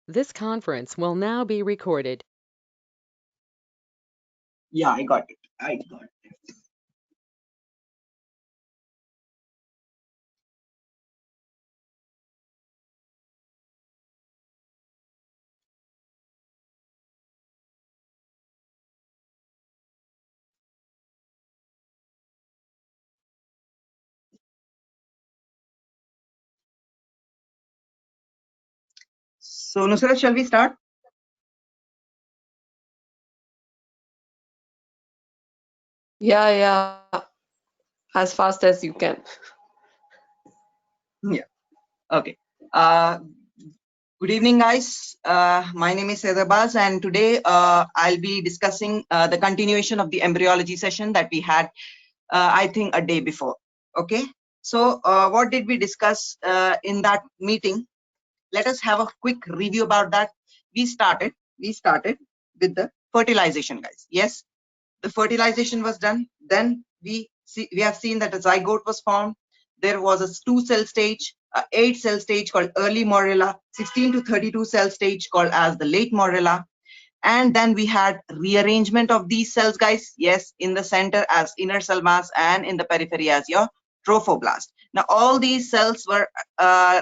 This conference will now be recorded. Yeah, I got it. So, Nusrat, shall we start? Yeah. As fast as you can. Yeah. Okay. Good evening, guys. My name is Sedabaz, and today I'll be discussing the continuation of the embryology session that we had, I think, a day before. Okay. So, what did we discuss in that meeting? Let us have a quick review about that. We started with the fertilization, guys. Yes, the fertilization was done. Then we have seen that a zygote was formed. There was a 2-cell stage, a 8-cell stage called early morula, 16 to 32 cell stage called as the late morula, and then we had rearrangement of these cells, guys. Yes, in the center as inner cell mass and in the periphery as your trophoblast. Now all these cells were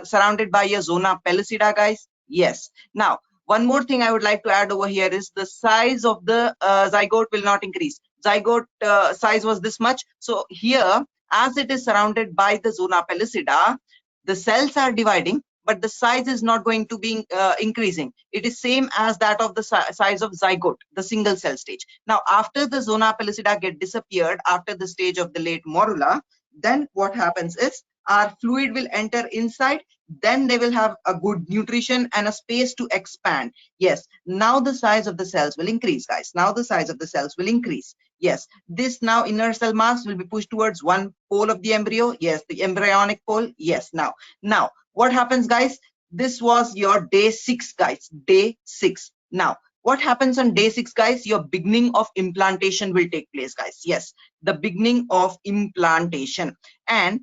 surrounded by your zona pellucida, guys. Yes. Now one more thing I would like to add over here is the size of the zygote will not increase. Zygote size was this much. So here, as it is surrounded by the zona pellucida, the cells are dividing, but the size is not going to be increasing. It is same as that of the size of zygote, the single cell stage. Now, after the zona pellucida get disappeared, after the stage of the late morula, then what happens is our fluid will enter inside. Then they will have a good nutrition and a space to expand. Yes, now the size of the cells will increase, guys. Now the size of the cells will increase. Yes, this now inner cell mass will be pushed towards one pole of the embryo. Yes, the embryonic pole. Yes, now what happens, guys? This was your day 6, guys. Day 6. Now what happens on day 6, guys? Your beginning of implantation will take place, guys. Yes, the beginning of implantation. And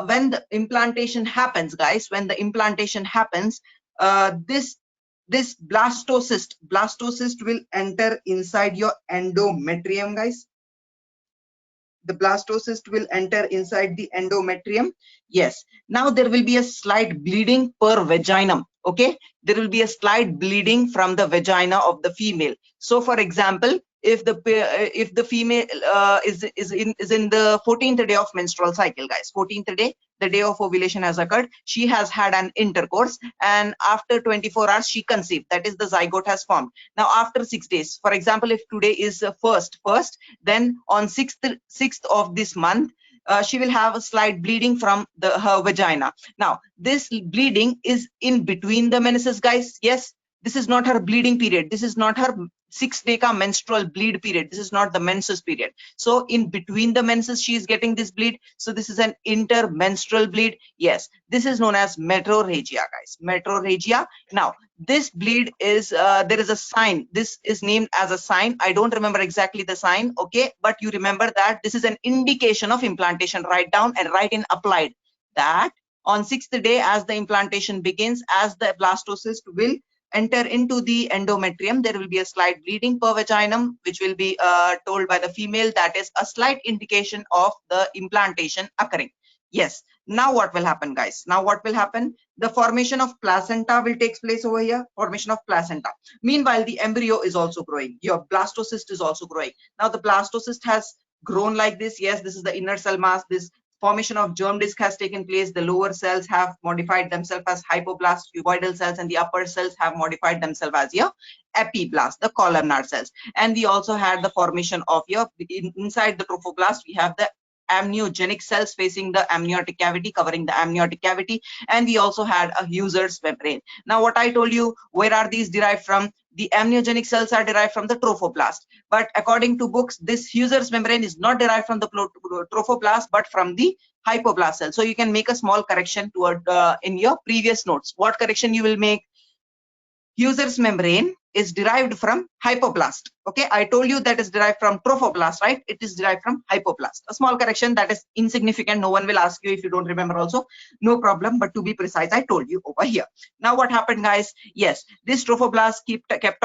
when the implantation happens, guys, when the implantation happens, this blastocyst will enter inside your endometrium, guys. The blastocyst will enter inside the endometrium. Yes, now there will be a slight bleeding per vaginum. Okay, there will be a slight bleeding from the vagina of the female. So for example, if the female is in the 14th day of menstrual cycle, guys, 14th day, the day of ovulation has occurred, she has had an intercourse, and after 24 hours she conceived, that is the zygote has formed. Now after 6 days, for example, if today is first, then on 6th of this month, she will have a slight bleeding from her vagina. Now this bleeding is in between the menses, guys. Yes, this is not her bleeding period. This is not her 6-day ka menstrual bleed period. This is not the menses period. So in between the menses she is getting this bleed. So this is an intermenstrual bleed. Yes, this is known as metrorrhagia, guys. Metrorrhagia. Now this bleed is there is a sign. This is named as a sign. I don't remember exactly the sign. Okay, but you remember that this is an indication of implantation. Write down and write in applied that on 6th day, as the implantation begins, as the blastocyst will enter into the endometrium, there will be a slight bleeding per vaginum, which will be told by the female. That is a slight indication of the implantation occurring. Yes. Now what will happen, guys? Now what will happen? The formation of placenta will take place over here. Formation of placenta. Meanwhile, the embryo is also growing. Your blastocyst is also growing. Now the blastocyst has grown like this. Yes, this is the inner cell mass. This formation of germ disc has taken place. The lower cells have modified themselves as hypoblast, cuboidal cells, and the upper cells have modified themselves as your epiblast, the columnar cells. And we also had the formation of your inside the trophoblast. We have the amniogenic cells facing the amniotic cavity, covering the amniotic cavity, and we also had a Husser's membrane. Now what I told you, where are these derived from? The amniogenic cells are derived from the trophoblast, but according to books, this Husser's membrane is not derived from the trophoblast but from the hypoblast cell. So you can make a small correction toward in your previous notes. What correction you will make? Husser's membrane is derived from hypoblast. Okay, I told you that is derived from trophoblast, right? It is derived from hypoblast. A small correction that is insignificant. No one will ask you if you don't remember also. No problem. But to be precise, I told you over here. Now what happened, guys? Yes, this trophoblast kept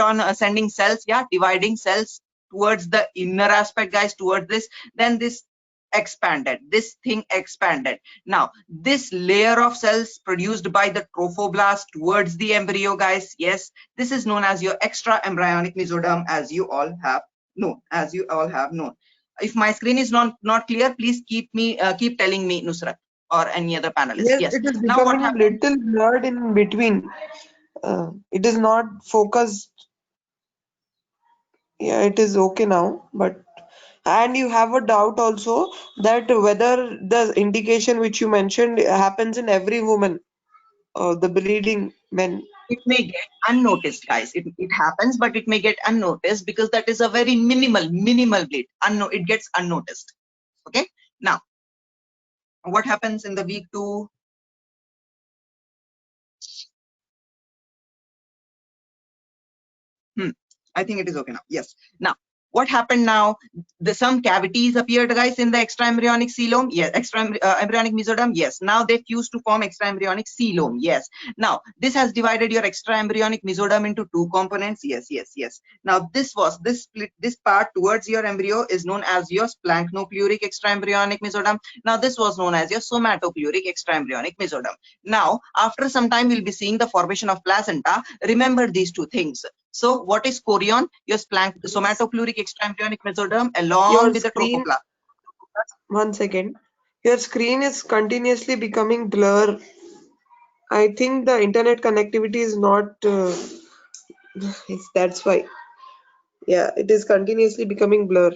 on sending cells, yeah, dividing cells towards the inner aspect, guys, towards this. Then this expanded, this thing expanded. Now this layer of cells produced by the trophoblast towards the embryo, guys, yes, this is known as your extra embryonic mesoderm, as you all have known, If my screen is not clear, please keep telling me, Nusrat, or any other panelist. Yes, Yes, it is now what becoming happened? little blurred in between. It is not focused. Yeah, it is okay now, but and you have a doubt also that whether the indication which you mentioned happens in every woman, the bleeding men. It may get unnoticed, guys. It happens, but it may get unnoticed because that is a very minimal bleed. It gets unnoticed. Okay. Now, what happens in the week 2? I think it is okay now. Yes. Now, what happened now? Some cavities appeared, guys, in the extraembryonic coelom. Yes, embryonic mesoderm. Yes. Now they fused to form extraembryonic coelom. Yes. Now this has divided your extraembryonic mesoderm into 2 components. Yes. Now this split. This part towards your embryo is known as your splanchnopluric extraembryonic mesoderm. Now this was known as your somatopluric extraembryonic mesoderm. Now after some time, we'll be seeing the formation of placenta. Remember these 2 things. So what is chorion? Your somatopluric extraembryonic mesoderm along Your with the screen, trophoblast. 1 second. Your screen is continuously becoming blur. I think the internet connectivity is not. That's why. Yeah, it is continuously becoming blur.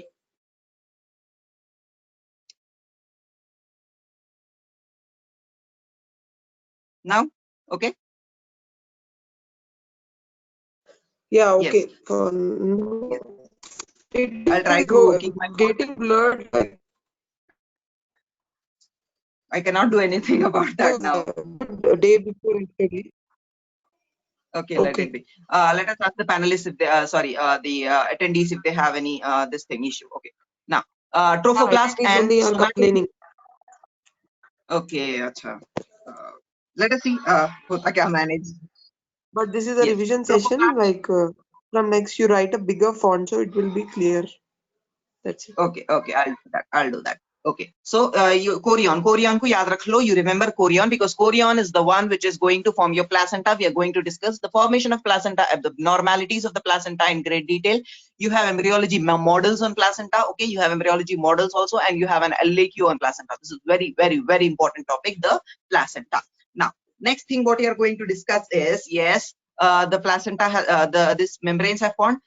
Now, okay. Yeah, Yes. okay. Yes. It I'll try is to keep my phone. getting blurred. I cannot do anything about that now. A day before yesterday. Okay, let Okay. it be. Let us ask the panelists if they, the attendees, if they have any this thing issue. Okay. Now, trophoblast Attendees and only are somatoplasm. complaining. Okay, acha. Let us see. I can manage. But this is a Yes. revision session. Trophoblast. Like from next, you write a bigger font so it will be clear. That's it. Okay, I'll do that. Okay, so chorion ko yaad rakh lo. You remember chorion because chorion is the one which is going to form your placenta. We are going to discuss the formation of placenta, the abnormalities of the placenta in great detail. You have embryology models on placenta. Okay, you have embryology models also, and you have an LAQ on placenta. This is very important topic, the placenta. Now, next thing what we are going to discuss is, yes, the placenta, this membranes have formed.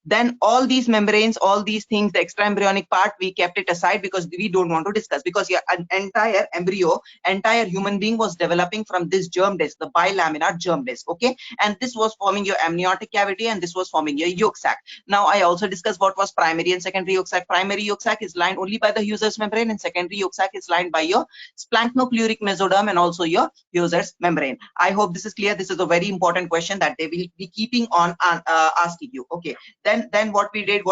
Then all these membranes, all these things, the extraembryonic part, we kept it aside because we don't want to discuss, because an entire embryo, entire human being was developing from this germ disc, the bilaminar germ disc. Okay, and this was forming your amniotic cavity, and this was forming your yolk sac. Now I also discussed what was primary and secondary yolk sac. Primary yolk sac is lined only by the Husser's membrane, and secondary yolk sac is lined by your splanchnopluric mesoderm and also your Husser's membrane. I hope this is clear. This is a very important question that they will be keeping on asking you. Okay, then what we did,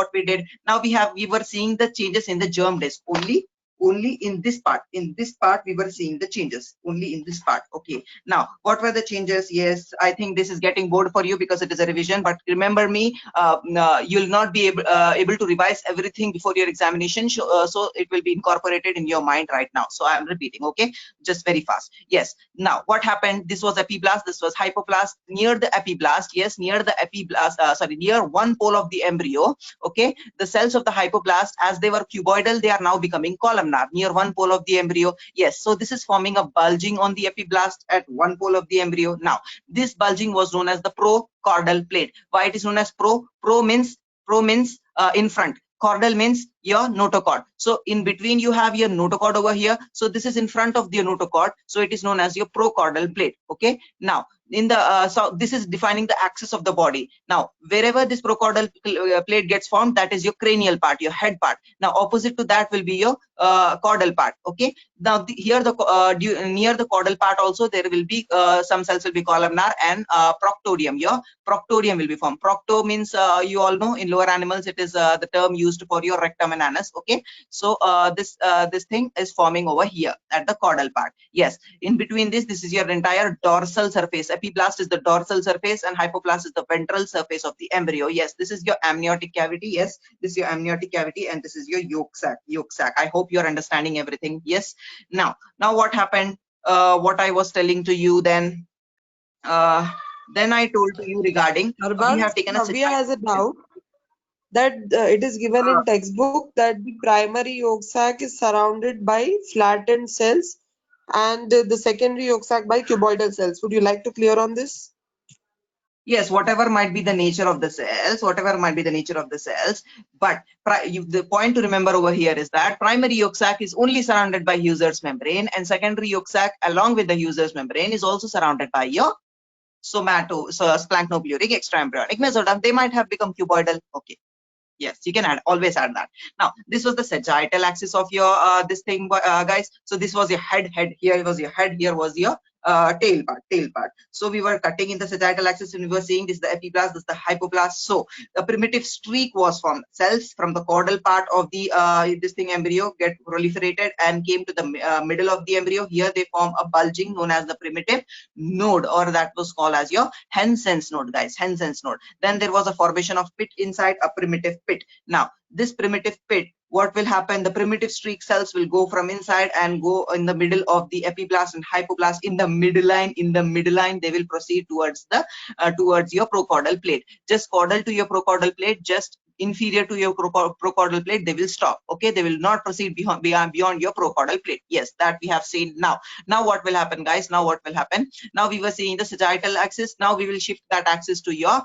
now we were seeing the changes in the germ disc only in this part. In this part we were seeing the changes only in this part. Okay, now what were the changes? Yes, I think this is getting bored for you because it is a revision, but remember me, you'll not be able to revise everything before your examination, so it will be incorporated in your mind right now. So I am repeating, okay, just very fast. Yes, now what happened? This was epiblast, this was hypoblast. Near the epiblast, yes, near the epiblast, near one pole of the embryo, okay, the cells of the hypoblast, as they were cuboidal, they are now becoming columnar near one pole of the embryo. Yes, so this is forming a bulging on the epiblast at one pole of the embryo. Now this bulging was known as the procaudal plate. Why it is known as pro means in front, caudal means your notochord. So in between you have your notochord over here, so this is in front of the notochord, so it is known as your procaudal plate. Okay, now in the so this is defining the axis of the body. Now wherever this procaudal plate gets formed, that is your cranial part, your head part. Now opposite to that will be your caudal part. Okay, now here the near the caudal part also there will be some cells will be columnar and proctorium. Your proctorium will be formed. Procto means you all know in lower animals it is the term used for your rectum and anus. Okay, so this thing is forming over here at the caudal part. Yes, in between this is your entire dorsal surface. Epiblast is the dorsal surface and hypoblast is the ventral surface of the embryo. Yes, this is your amniotic cavity. Yes, this is your amniotic cavity and this is your yolk sac. I hope you're understanding everything. Yes, now what happened, what I was telling to you then I told to you regarding we Arbaz, have taken a Navya has a doubt that it is given in textbook that the primary yolk sac is surrounded by flattened cells and the secondary yolk sac by cuboidal cells. Would you like to clear on this? Yes, whatever might be the nature of the cells, but the point to remember over here is that primary yolk sac is only surrounded by Husser's membrane, and secondary yolk sac along with the Husser's membrane is also surrounded by your splanchnopluric extraembryonic mesoderm. They might have become cuboidal. Okay. Yes, you can always add that. Now this was the sagittal axis of your this thing, guys. So this was your head. Here was your head. Here was your tail part. So we were cutting in the sagittal axis and we were seeing this is the epiblast, this is the hypoblast. So a primitive streak was formed. Cells from the caudal part of the this thing embryo get proliferated and came to the middle of the embryo. Here they form a bulging known as the primitive node, or that was called as your Hensen's node, guys. Hensen's node. Then there was a formation of pit inside a primitive pit. Now this primitive pit, what will happen, the primitive streak cells will go from inside and go in the middle of the epiblast and hypoblast. In the midline they will proceed towards the towards your procaudal plate. Just caudal to your procaudal plate, just inferior to your procaudal plate, they will stop. Okay, they will not proceed beyond your procaudal plate. Yes, that we have seen. Now what will happen, guys? Now we were seeing the sagittal axis. Now we will shift that axis to your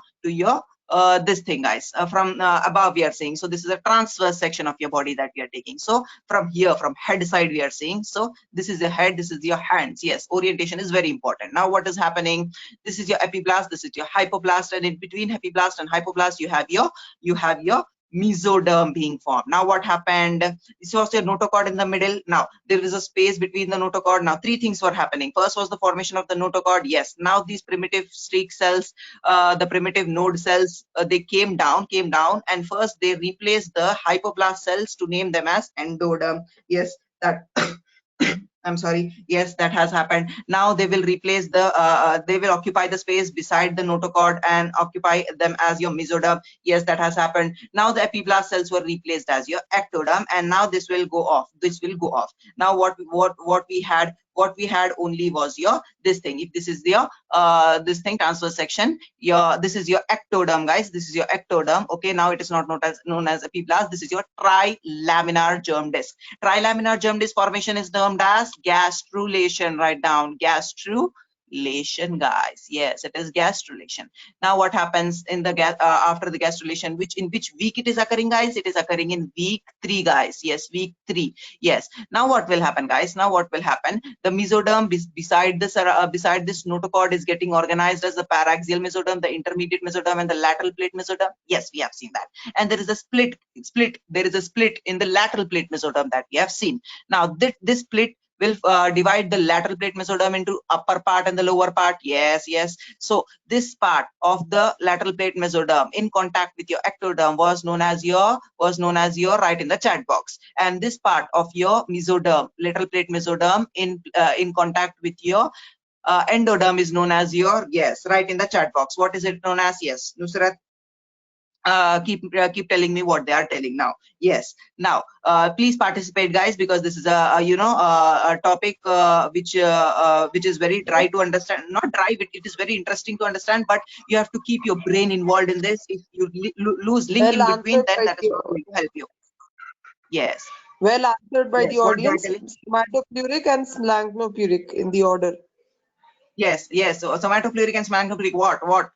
this thing, guys. From above we are seeing, so this is a transverse section of your body that we are taking. So from here, from head side we are seeing, so this is the head, this is your hands. Yes, orientation is very important. Now what is happening, this is your epiblast, this is your hypoblast, and in between epiblast and hypoblast you have your mesoderm being formed. Now what happened, this was your notochord in the middle. Now there is a space between the notochord. Now three things were happening. First was the formation of the notochord. Yes, now these primitive streak cells, the primitive node cells, they came down, and first they replaced the hypoblast cells to name them as endoderm. Yes, that I'm sorry. Yes, that has happened. Now they will replace the they will occupy the space beside the notochord and occupy them as your mesoderm. Yes, that has happened. Now the epiblast cells were replaced as your ectoderm, and now this will go off. Now what we had only was your this thing. If this is your this thing, transverse section, this is your ectoderm, guys. This is your ectoderm. Okay, now it is not known as epiblast. This is your trilaminar germ disc. Trilaminar germ disc formation is termed as gastrulation. Write down gastrulation, guys. Yes, it is gastrulation. Now what happens in the after the gastrulation, in which week it is occurring, guys? It is occurring in week 3, guys. Yes, week 3. Yes. Now what will happen, guys? Now what will happen, the mesoderm beside this notochord is getting organized as the paraxial mesoderm, the intermediate mesoderm, and the lateral plate mesoderm. Yes, we have seen that. And there is a split in the lateral plate mesoderm that we have seen. Now this split will divide the lateral plate mesoderm into upper part and the lower part. Yes. So this part of the lateral plate mesoderm in contact with your ectoderm was known as your write in the chat box. And this part of your mesoderm, lateral plate mesoderm in contact with your endoderm is known as your, yes, write in the chat box. What is it known as? Yes, Nusrat. Keep telling me what they are telling now. Yes, now please participate, guys, because this is a topic which is very dry to understand. Not dry, but it is very interesting to understand, but you have to keep your brain involved in this. If you lose link in between, then that is not going to help you. Yes, well answered by yes, the audience. Somatopleuric and splanchnopluric in the order. Yes, so somatopleuric and splanchnopluric, what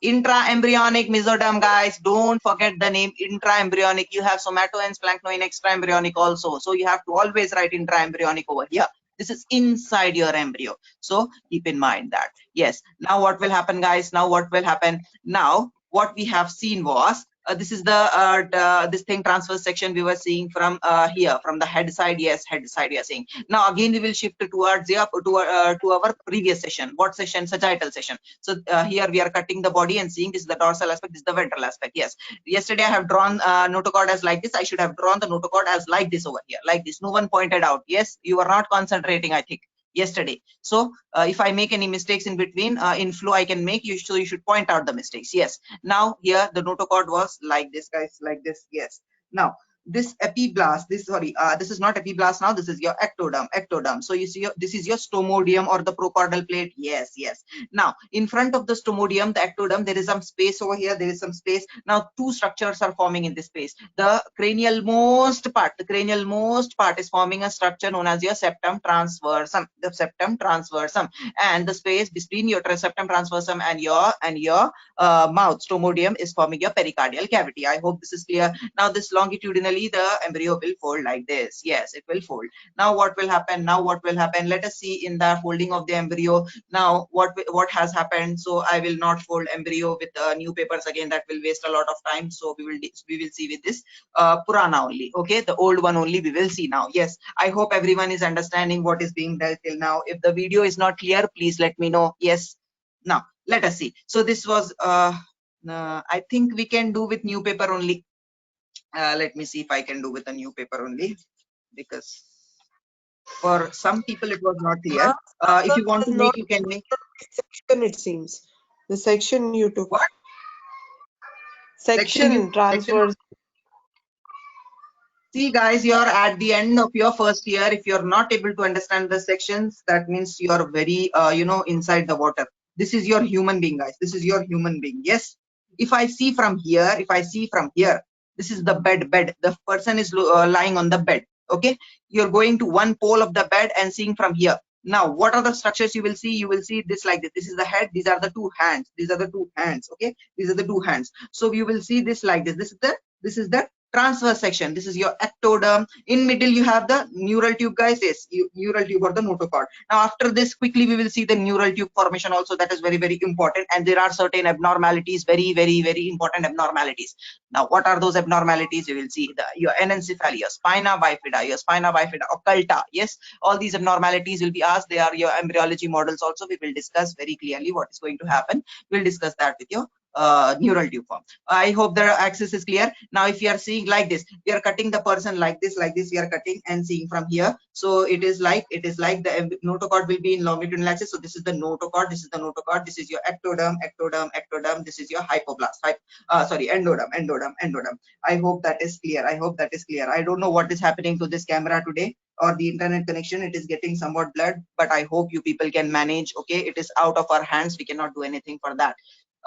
intraembryonic mesoderm, guys. Don't forget the name intraembryonic. You have somato and splanchno in extraembryonic also, so you have to always write intraembryonic over here. This is inside your embryo. So keep in mind that. Yes. Now what will happen, guys? Now what will happen? Now what we have seen was this is this thing transverse section we were seeing from here, from the head side. Yes, head side we are seeing. Now again we will shift towards to our previous session. What session? Sagittal session. So here we are cutting the body and seeing this is the dorsal aspect, this is the ventral aspect. Yes. Yesterday I have drawn notochord as like this. I should have drawn the notochord as like this over here, like this. No one pointed out. Yes, you are not concentrating, I think, yesterday. So if I make any mistakes in between in flow, I can make you, so you should point out the mistakes. Yes. Now here the notochord was like this, guys, like this. Yes. Now this epiblast, this is not epiblast. Now this is your ectoderm. So you see this is your stomodium or the prochordal plate. Yes, yes. Now in front of the stomodium, the ectoderm, there is some space over here, there is some space. Now two structures are forming in this space. The cranial most part is forming a structure known as your septum transversum, and the space between your septum transversum and your mouth, stomodium, is forming your pericardial cavity. I hope this is clear. Now this longitudinally the embryo will fold like this. Yes, it will fold. Now what will happen? Let us see in the folding of the embryo. Now what has happened? So I will not fold embryo with new papers again. That will waste a lot of time. So we will see with this Purana only. Okay, the old one only we will see now. Yes, I hope everyone is understanding what is being dealt till now. If the video is not clear, please let me know. Yes. Now let us see. So this was I think we can do with new paper only. Let me see if I can do with a new paper only, because for some people it was not clear. If you want to make, you can make. Section, it seems. The section you took. What? Section transfers. See, guys, you are at the end of your first year. If you're not able to understand the sections, that means you are very inside the water. This is your human being, guys. This is your human being. Yes. If I see from here, this is the bed. The person is lying on the bed. Okay. You're going to one pole of the bed and seeing from here. Now, what are the structures you will see? You will see this like this. This is the head. These are the two hands. These are the two hands. Okay. These are the two hands. So you will see this like this. This is the transverse section. This is your ectoderm. In middle you have the neural tube, guys. Yes, neural tube or the notochord. Now after this, quickly we will see the neural tube formation also. That is very, very important, and there are certain abnormalities, very, very, very important abnormalities. Now what are those abnormalities? You will see your anencephaly, your spina bifida, occulta. Yes, all these abnormalities will be asked. They are your embryology models also. We will discuss very clearly what is going to happen. We'll discuss that with your neural tube form. I hope the axis is clear. Now if you are seeing like this, we are cutting the person like this, we are cutting and seeing from here. So it is like the notochord will be in longitudinal axis. So this is the notochord, this is your ectoderm, this is your hypoblast, endoderm. I hope that is clear. I don't know what is happening to this camera today, or the internet connection. It is getting somewhat blurred, but I hope you people can manage. Okay, it is out of our hands. We cannot do anything for that.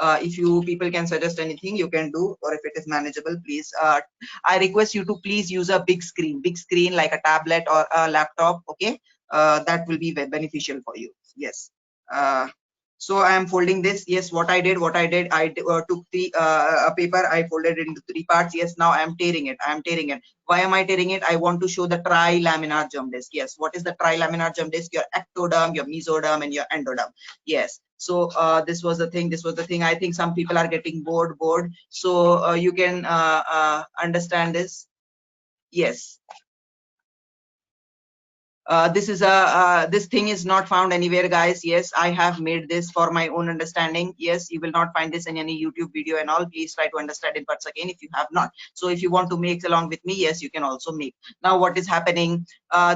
If you people can suggest anything, you can do, or if it is manageable, please. I request you to please use a big screen like a tablet or a laptop. Okay, that will be very beneficial for you. Yes. So I am folding this. Yes, what I did, I took the paper, I folded it into three parts. Yes, now I am tearing it. Why am I tearing it? I want to show the trilaminar germ disc. Yes, what is the trilaminar germ disc? Your ectoderm, your mesoderm, and your endoderm. Yes. So this was the thing. I think some people are getting bored. So you can understand this. Yes. This thing is not found anywhere, guys. Yes, I have made this for my own understanding. Yes, you will not find this in any YouTube video and all. Please try to understand it once again if you have not. So if you want to make along with me, yes, you can also make. Now what is happening?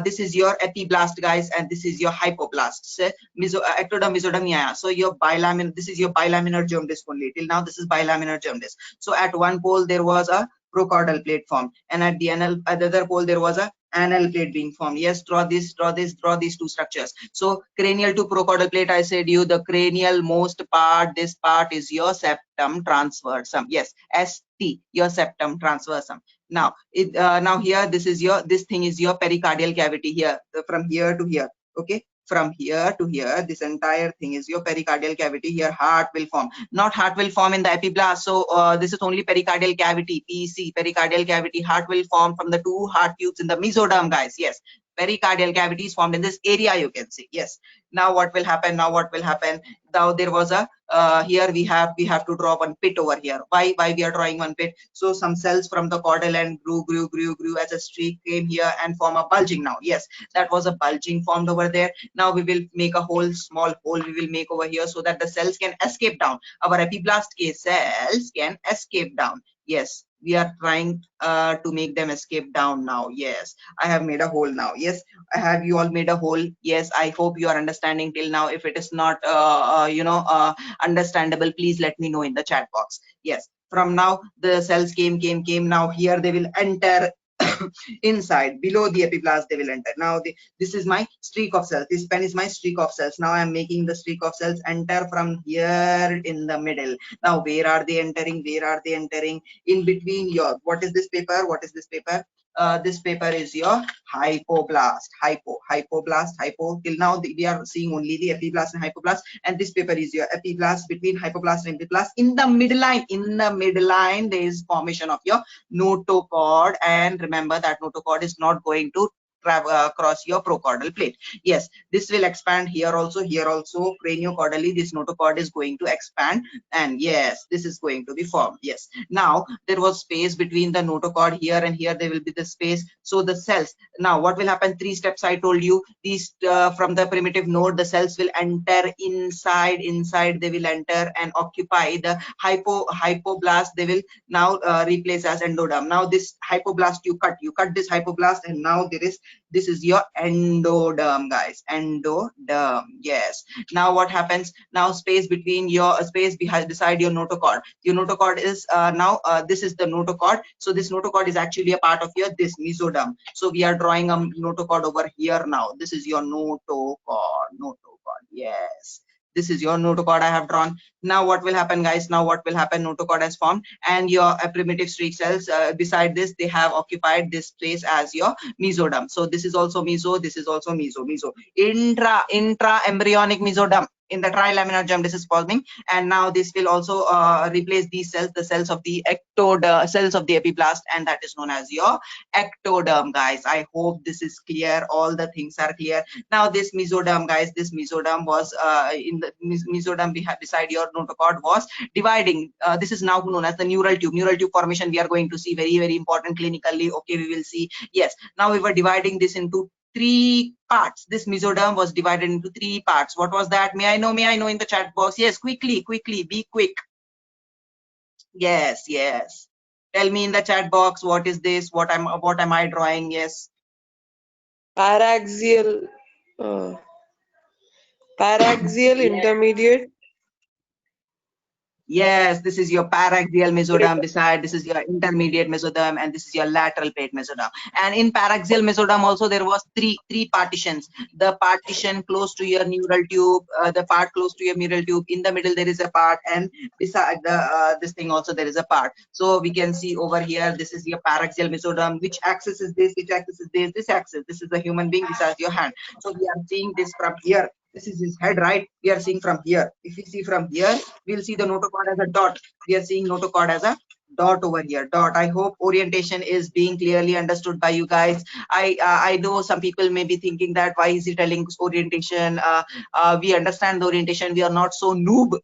This is your epiblast, guys, and this is your hypoblast. Ectoderm, mesoderm. So your bilaminar, this is your bilaminar germ disc only. Till now this is bilaminar germ disc. So at one pole there was a prochordal plate formed, and at the other pole there was a anal plate being formed. Yes, draw these two structures. So cranial to prochordal plate, I said you, the cranial most part, this part is your septum transversum. Yes, ST, your septum transversum. Now now here this thing is your pericardial cavity here, from here to here. Okay, from here to here, this entire thing is your pericardial cavity. Here heart will form. Not heart will form in the epiblast. So this is only pericardial cavity, PC, pericardial cavity. Heart will form from the two heart tubes in the mesoderm, guys. Yes, pericardial cavity is formed in this area, you can see. Yes. Now what will happen? Now what will happen? Now there was a here we have to draw one pit over here. Why we are drawing one pit? So some cells from the caudal end grew as a streak, came here and form a bulging. Now yes, that was a bulging formed over there. Now we will make a whole small hole we will make over here so that the cells can escape down. Our epiblast case cells can escape down. Yes, we are trying to make them escape down now. Yes, I have made a hole now. Yes, have you all made a hole? Yes, I hope you are understanding till now. If it is not understandable, please let me know in the chat box. Yes, from now the cells came. Now here they will enter inside, below the epiblast they will enter. Now this is my streak of cells. This pen is my streak of cells. Now I am making the streak of cells enter from here in the middle. Now where are they entering? In between your, what is this paper? This paper is your hypoblast. Hypo. Till now we are seeing only the epiblast and hypoblast, and this paper is your epiblast. Between hypoblast and epiblast, in the midline there is formation of your notochord, and remember that notochord is not going to cross your procaudal plate. Yes, this will expand here also craniocaudally. This notochord is going to expand, and yes, this is going to be formed. Yes, now there was space between the notochord here and here. There will be the space. So the cells, now what will happen? 3 steps I told you. These from the primitive node, the cells will enter inside. They will enter and occupy the hypoblast. They will now replace as endoderm. Now this hypoblast you cut this hypoblast, and now this is your endoderm, guys. Endoderm. Yes. Now what happens? Now space between your beside your notochord. Your notochord is this is the notochord. So this notochord is actually a part of your this mesoderm. So we are drawing a notochord over here now. This is your notochord. Yes. This is your notochord I have drawn. Now what will happen, guys? Notochord has formed, and your primitive streak cells beside this, they have occupied this place as your mesoderm. So this is also meso, this is also meso. Intra embryonic mesoderm. In the trilaminar germ, this is forming, and now this will also replace these cells, the cells of the ectoderm, cells of the epiblast, and that is known as your ectoderm, guys. I hope this is clear. All the things are clear. Now this mesoderm, guys, this mesoderm was in the mesoderm beside your notochord was dividing. This is now known as the neural tube. Neural tube formation we are going to see, very, very important clinically. Okay, we will see. Yes, now we were dividing this into 3 parts. This mesoderm was divided into 3 parts. What was that? May I know in the chat box? Yes, quickly, be quick. Yes. Tell me in the chat box, what is this? What am I drawing? Yes. Paraxial intermediate. Yes, this is your paraxial mesoderm beside, this is your intermediate mesoderm, and this is your lateral plate mesoderm. And in paraxial mesoderm also there was three partitions. The partition close to your neural tube, the part close to your neural tube, in the middle there is a part, and beside the this thing also there is a part. So we can see over here, this is your paraxial mesoderm. Which axis is this? Which axis is this? This axis. This is the human being. This is your hand. So we are seeing this from here. This is his head, right? We are seeing from here. If we see from here, we'll see the notochord as a dot. We are seeing notochord as a dot over here. Dot. I hope orientation is being clearly understood by you guys. I know some people may be thinking that why is he telling orientation? We understand the orientation. We are not so noob.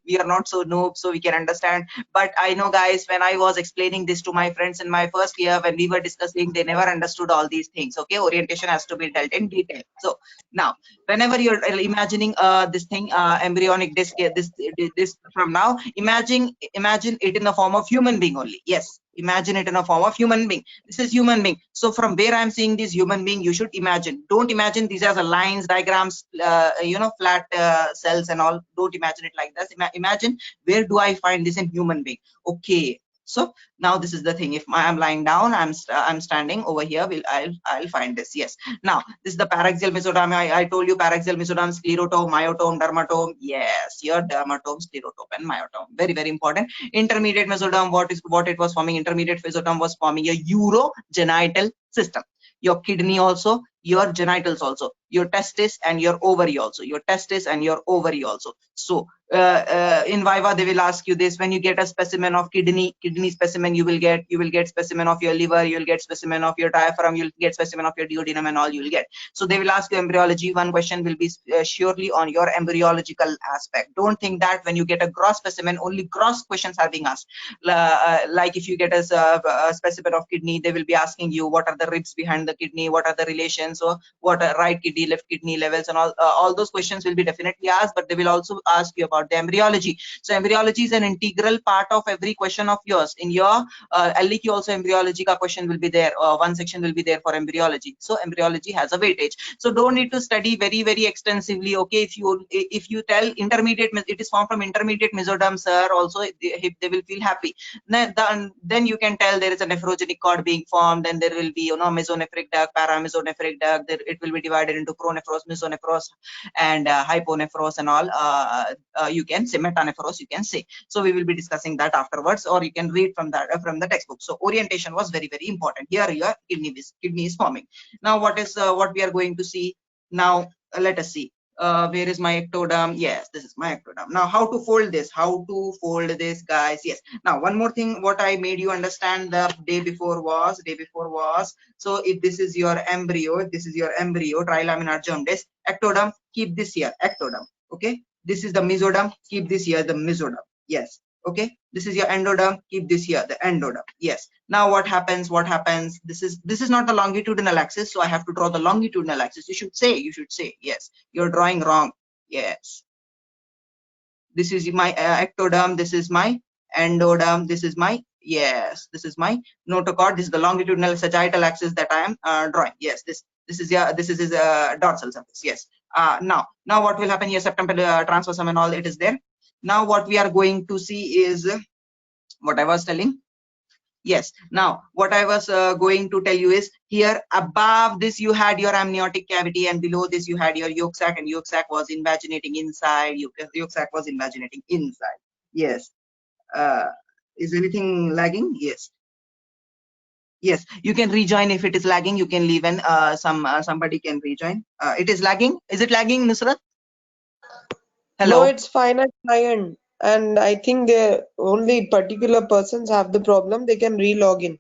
So we can understand. But I know, guys, when I was explaining this to my friends in my first year, when we were discussing, they never understood all these things. Okay, orientation has to be dealt in detail. So now, whenever you're imagining this thing, embryonic disc, this from now, imagine it in the form of human being only. Yes, imagine it in a form of human being. This is human being. So from where I'm seeing this human being, you should imagine. Don't imagine these as a lines, diagrams, flat cells and all. Don't imagine it like this. Imagine, where do I find this in human being? Okay. So now this is the thing. If I'm lying down, I'm standing over here. I'll find this. Yes. Now this is the paraxial mesoderm. I told you paraxial mesoderm, sclerotome, myotome, dermatome. Yes, your dermatome, sclerotome, and myotome. Very, very important. Intermediate mesoderm. What it was forming? Intermediate mesoderm was forming your urogenital system. Your kidney also, your genitals also, your testis and your ovary also, your testis and your ovary also. So in Viva they will ask you this: when you get a specimen of kidney specimen, you will get specimen of your liver, you will get specimen of your diaphragm, you will get specimen of your duodenum, and all you will get. So they will ask you embryology. One question will be surely on your embryological aspect. Don't think that when you get a gross specimen, only gross questions are being asked. Like if you get a specimen of kidney, they will be asking you what are the ribs behind the kidney, what are the relations, or what are right kidney, left kidney levels, and all those questions will be definitely asked. But they will also ask you about the embryology. So embryology is an integral part of every question of yours. In your LEQ also embryology ka question will be there. One section will be there for embryology. So embryology has a weightage. So don't need to study very extensively. Okay, if you tell intermediate, it is formed from intermediate mesoderm, sir, also they will feel happy. Then you can tell there is a nephrogenic cord being formed, and there will be mesonephric duct, paramesonephric duct. It will be divided into pronephros, mesonephros, and hyponephros, and all. You can say metanephros, you can say. So we will be discussing that afterwards, or you can read from that from the textbook. So orientation was very important. Here your kidney is forming. Now what we are going to see now? Let us see. Where is my ectoderm? Yes, this is my ectoderm. Now how to fold this? Guys? Yes. Now one more thing, what I made you understand the day before was, so if this is your embryo, trilaminar germ disc, ectoderm, keep this here, ectoderm. Okay, this is the mesoderm, keep this here, the mesoderm. Yes. Okay, this is your endoderm, keep this here, the endoderm. Yes. Now what happens? This is not the longitudinal axis, so I have to draw the longitudinal axis. You should say yes, you're drawing wrong. Yes, this is my ectoderm, this is my endoderm, this is my, yes, this is my notochord. This is the longitudinal sagittal axis that I am drawing. Yes, this is his dorsal surface. Yes. Now what will happen here? Septum transversum and all, it is there. Now what we are going to see is what I was telling. Yes. Now what I was going to tell you is, here above this you had your amniotic cavity, and below this you had your yolk sac, and yolk sac was invaginating inside. Yolk sac was invaginating inside. Yes. Is anything lagging? Yes. Yes, you can rejoin if it is lagging. You can leave, and somebody can rejoin. It is lagging. Is it lagging, Nusrat? Hello. No, it's fine at my end. And I think only particular persons have the problem. They can re-log in.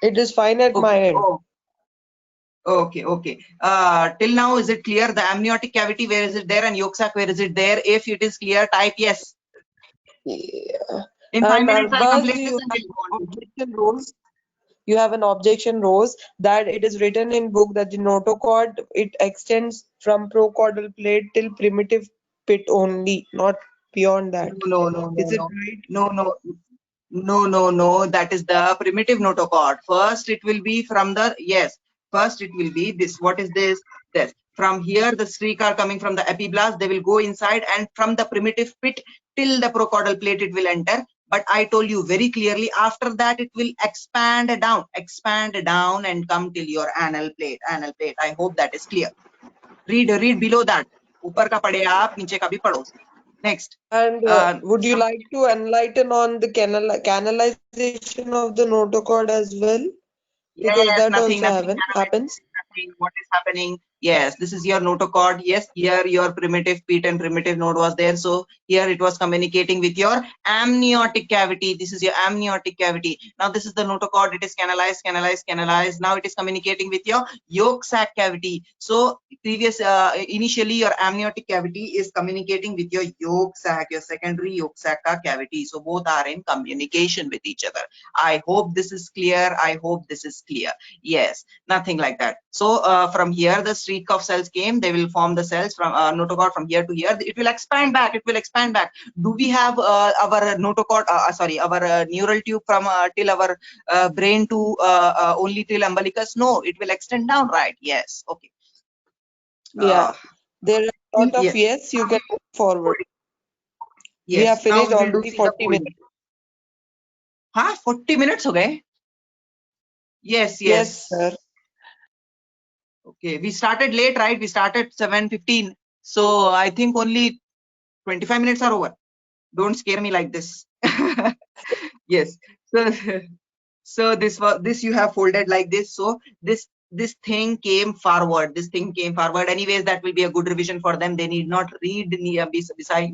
It is fine at my end. Oh. Okay. Till now, is it clear? The amniotic cavity, where is it there? And yolk sac, where is it there? If it is clear, type yes. Yeah. In 5 And minutes, I'll Arbaz, complete this you and have we'll go on. objection rules. You have an objection rose that it is written in book that the notochord, it extends from procaudal plate till primitive pit only, not beyond that. No. Is it right? No. That is the primitive notochord. First, it will be from the, yes. First, it will be this. What is this? This. From here, the streak are coming from the epiblast. They will go inside, and from the primitive pit till the procaudal plate, it will enter. But I told you very clearly, after that it will expand down and come till your anal plate. I hope that is clear. Read below that. Upar ka pade aap, niche ka bhi padho. Next. And would you like to enlighten on the canalization of the notochord as well? Because Yes, that nothing happens. What is happening? Yes, this is your notochord. Yes, here your primitive pit and primitive node was there. So here it was communicating with your amniotic cavity. This is your amniotic cavity. Now this is the notochord. It is canalized. Now it is communicating with your yolk sac cavity. So initially your amniotic cavity is communicating with your yolk sac, your secondary yolk sac cavity. So both are in communication with each other. I hope this is clear. Yes, nothing like that. So from here the streak of cells came. They will form the cells from notochord from here to here. It will expand back. Do we have our notochord, our neural tube from till our brain to only till umbilicus? No, it will extend down, right? Yes. Okay. Yeah, there are a lot of yes. You can move forward. Yes. We have finished now we will already do 40 minutes. 40 minutes okay? Yes. Yes, sir. Okay, we started late, right? We started 7:15. So I think only 25 minutes are over. Don't scare me like this. Yes. So this you have folded like this. So this this thing came forward. This thing came forward. Anyways, that will be a good revision for them. They need not read beside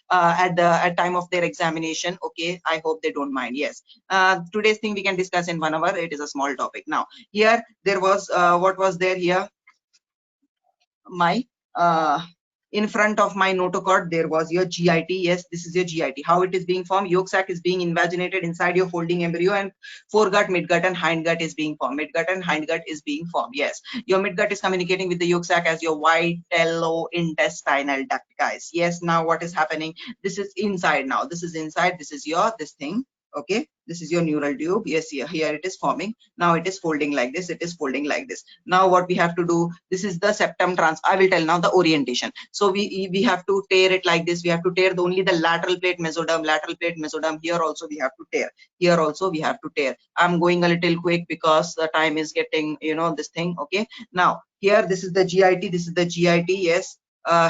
at time of their examination. Okay, I hope they don't mind. Yes. Today's thing we can discuss in 1 hour. It is a small topic. Now here there was what was there here? My in front of my notochord there was your GIT. Yes, this is your GIT. How it is being formed? Yolk sac is being invaginated inside your folding embryo, and foregut, midgut, and hindgut is being formed. Midgut and hindgut is being formed. Yes, your midgut is communicating with the yolk sac as your white tello intestinal duct, guys. Yes, now what is happening? This is inside now. This is inside. This is your this thing. Okay, this is your neural tube. Yes, here it is forming. Now it is folding like this. It is folding like this. Now what we have to do? This is the septum trans. I will tell now the orientation. So we have to tear it like this. We have to tear only the lateral plate mesoderm. Lateral plate mesoderm. Here also we have to tear. Here also we have to tear. I'm going a little quick because the time is getting, you know, this thing. Okay. Now here this is the GIT. This is the GIT. Yes.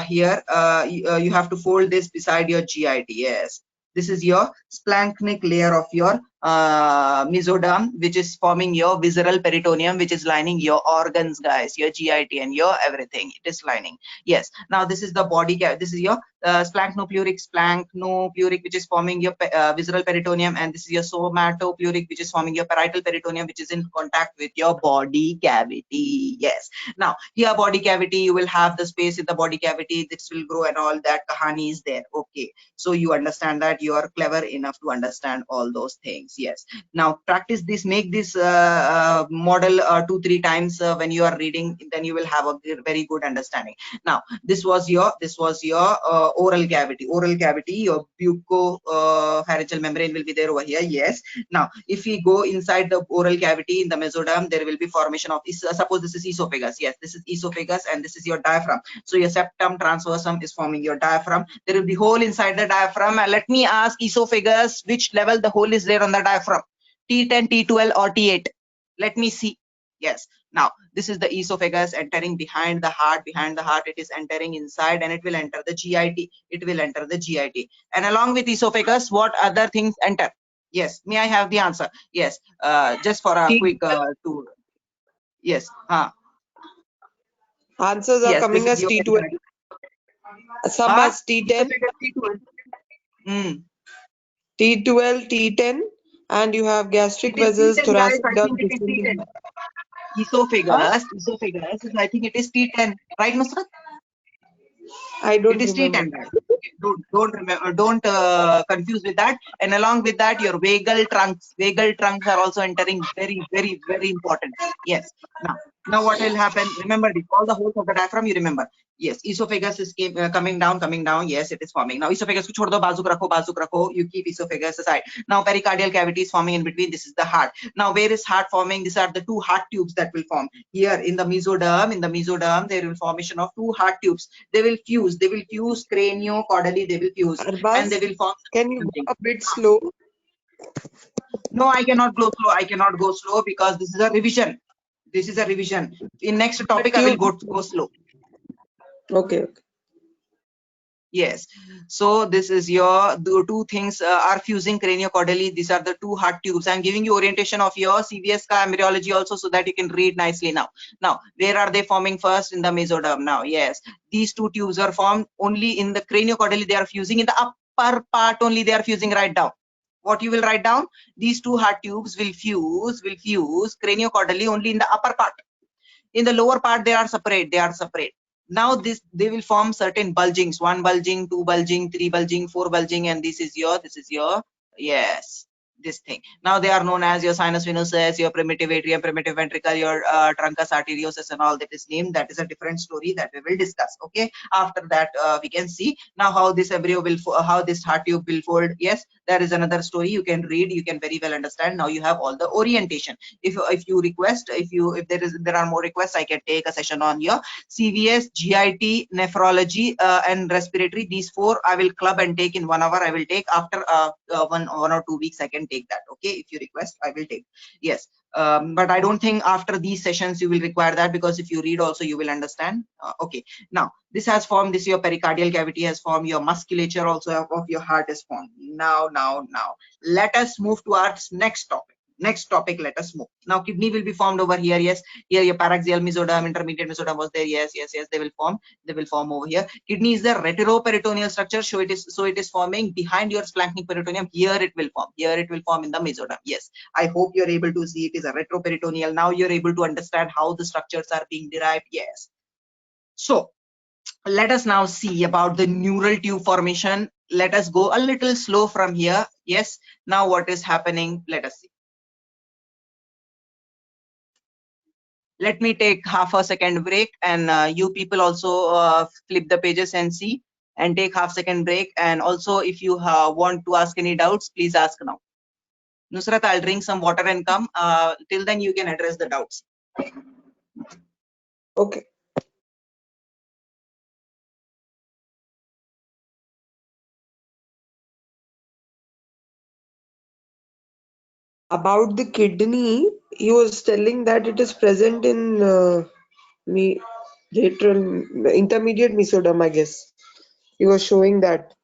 Here you have to fold this beside your GIT. Yes. This is your splanchnic layer of your mesoderm, which is forming your visceral peritoneum, which is lining your organs, guys, your GIT and your everything. It is lining. Yes. Now this is the body. This is your splanchnopluric, which is forming your visceral peritoneum, and this is your somatopluric, which is forming your parietal peritoneum, which is in contact with your body cavity. Yes. Now here body cavity, you will have the space in the body cavity. This will grow and all that kahani is there. Okay. So you understand that you are clever enough to understand all those things. Yes. Now practice this, make this model 2-3 times when you are reading, then you will have a very good understanding. Now this was your oral cavity. Your bucopharyngeal membrane will be there over here. Yes. Now if we go inside the oral cavity in the mesoderm, there will be formation of suppose this is esophagus. Yes, this is esophagus and this is your diaphragm. So your septum transversum is forming your diaphragm. There will be hole inside the diaphragm. Let me ask esophagus, which level the hole is there on the diaphragm? T10, T12 or T8? Let me see. Yes. Now this is the esophagus entering behind the heart. Behind the heart, it is entering inside and it will enter the GIT. It will enter the GIT. And along with esophagus, what other things enter? Yes. May I have the answer? Yes. Just for a quick tour. Yes. Answers are Yes. coming This is as your T12, some as T10, T12, T10, and you have gastric It is vessels, T10, guys. thoracic I duct, think it is descending. T10. Esophagus. I think it is T10. Right, Nusrat? I don't It is remember. T10. Don't remember. Don't confuse with that. And along with that, your vagal trunks. Vagal trunks are also entering. Very, very, very important. Yes. Now what will happen? Remember this. All the holes of the diaphragm. You remember. Yes. Esophagus is coming down. Yes, it is forming. Now esophagus ko chhod do. Bazuk rakho. You keep esophagus aside. Now pericardial cavity is forming in between. This is the heart. Now where is heart forming? These are the two heart tubes that will form here in the mesoderm. In the mesoderm, there will formation of two heart tubes. They will fuse craniocaudally. They will fuse and they Arbaz, will form can you something. go a bit slow? No, I cannot go slow. I cannot go slow because this is a revision. This is a revision. In next topic, I will go slow. Okay. Yes. So this is your the two things are fusing craniocaudally. These are the two heart tubes. I'm giving you orientation of your CVS embryology also so that you can read nicely now. Now, where are they forming first? In the mesoderm now. Yes. These two tubes are formed only in the craniocaudally. They are fusing in the upper part only. They are fusing right down. What you will write down? These two heart tubes will fuse craniocaudally only in the upper part. In the lower part, they are separate. Now they will form certain bulgings, 1 bulging, 2 bulging, 3 bulging, 4 bulging, and this is your yes, this thing. Now they are known as your sinus venosus, your primitive atrium, primitive ventricle, your truncus arteriosus, and all that is named. That is a different story that we will discuss. Okay, after that we can see now how this embryo will how this heart tube will fold. Yes, there is another story you can read, you can very well understand. Now you have all the orientation. If you request, if there are more requests, I can take a session on your CVS, GIT, nephrology, and respiratory. These 4 I will club and take in 1 hour. I will take after 1 or 2 weeks. I can take that. Okay, if you request, I will take. Yes, but I don't think after these sessions you will require that, because if you read also you will understand. Okay, now this has formed. This your pericardial cavity has formed. Your musculature also of your heart is formed. Now let us move to our next topic. Next topic, let us move. Now kidney will be formed over here. Yes, here your paraxial mesoderm, intermediate mesoderm was there. Yes, they will form. They will form over here. Kidney is the retroperitoneal structure. So it is forming behind your splanchnic peritoneum. Here it will form. Here it will form in the mesoderm. Yes, I hope you're able to see it is a retroperitoneal. Now you're able to understand how the structures are being derived. Yes. So let us now see about the neural tube formation. Let us go a little slow from here. Yes. Now what is happening? Let us see. Let me take half a second break, and you people also flip the pages and see, and take half-second break. And also, if you want to ask any doubts, please ask now. Nusrat, I'll drink some water and come. Till then, you can address the doubts. Okay. About the kidney, he was telling that it is present in intermediate mesoderm, I guess. He was showing that.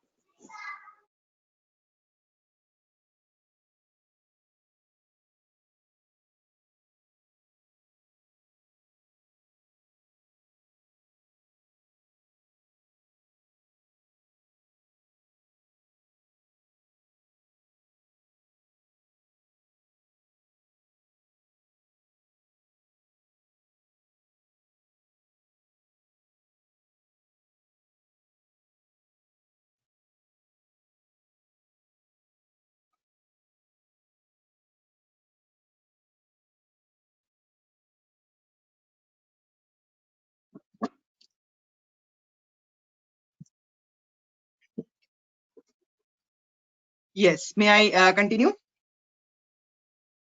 Yes. May I continue?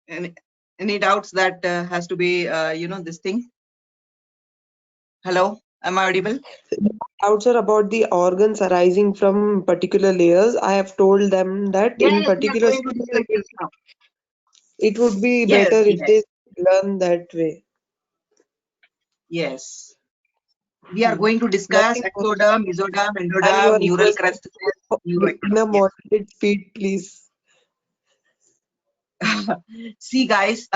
Any doubts that has to be, this thing? Hello, am I audible? Doubts are about the organs arising from particular layers. I have told them that Yes, in we are particular going to discuss this now. it would be Yes, better if yes, they learn that way. yes. We are going to discuss Nothing more. ectoderm, mesoderm, And you endoderm, are neural requested crest cells, in a neuroectoderm. Yes. moderate speed, please. See, guys,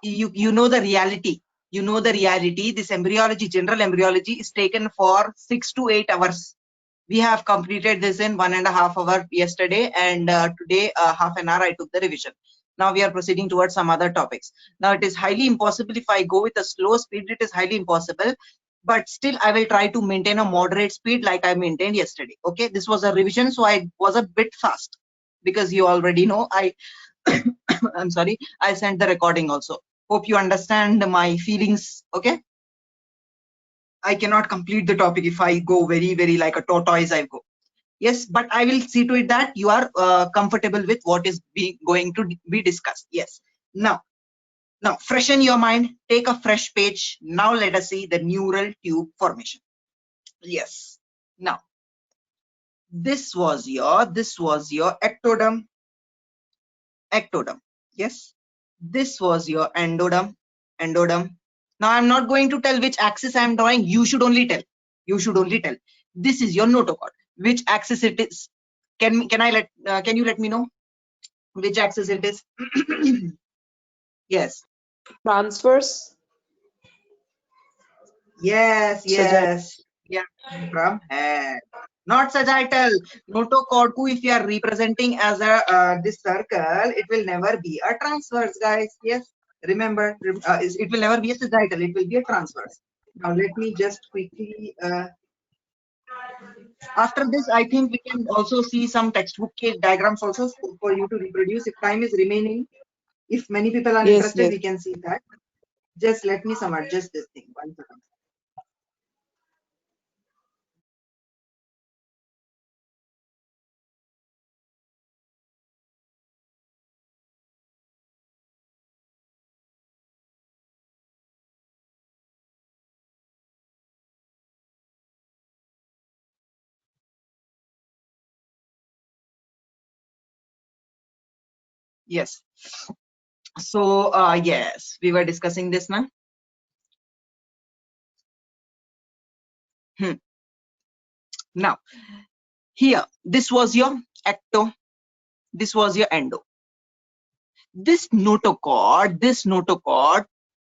you know the reality. You know the reality. This embryology, general embryology, is taken for 6 to 8 hours. We have completed this in 1.5 hours yesterday, and today half an hour I took the revision. Now we are proceeding towards some other topics. Now it is highly impossible if I go with a slow speed. It is highly impossible, but still I will try to maintain a moderate speed like I maintained yesterday. Okay, this was a revision, so I was a bit fast because you already know I I'm sorry, I sent the recording also. Hope you understand my feelings. Okay, I cannot complete the topic if I go very like a tortoise. I go. Yes, but I will see to it that you are comfortable with what is going to be discussed. Yes. Now freshen your mind. Take a fresh page. Now let us see the neural tube formation. Yes. Now this was your ectoderm. Yes. This was your endoderm. Now I'm not going to tell which axis I'm drawing. You should only tell. This is your notochord. Which axis it is? Can you let me know which axis it is? Yes. Transfers. Yes. Sagittal. Yeah. From head. Not sagittal. Notochord ku, if you are representing as a this circle, it will never be a transverse, guys. Yes. Remember, it will never be a sagittal. It will be a transverse. Now let me just quickly. After this, I think we can also see some textbook diagrams also for you to reproduce. If time is remaining, if many people are Yes, interested, yes. we can see that. Just let me some adjust this thing. 1 second. Yes. So yes, we were discussing this now. Now here, this was your ecto, this was your endo. This notochord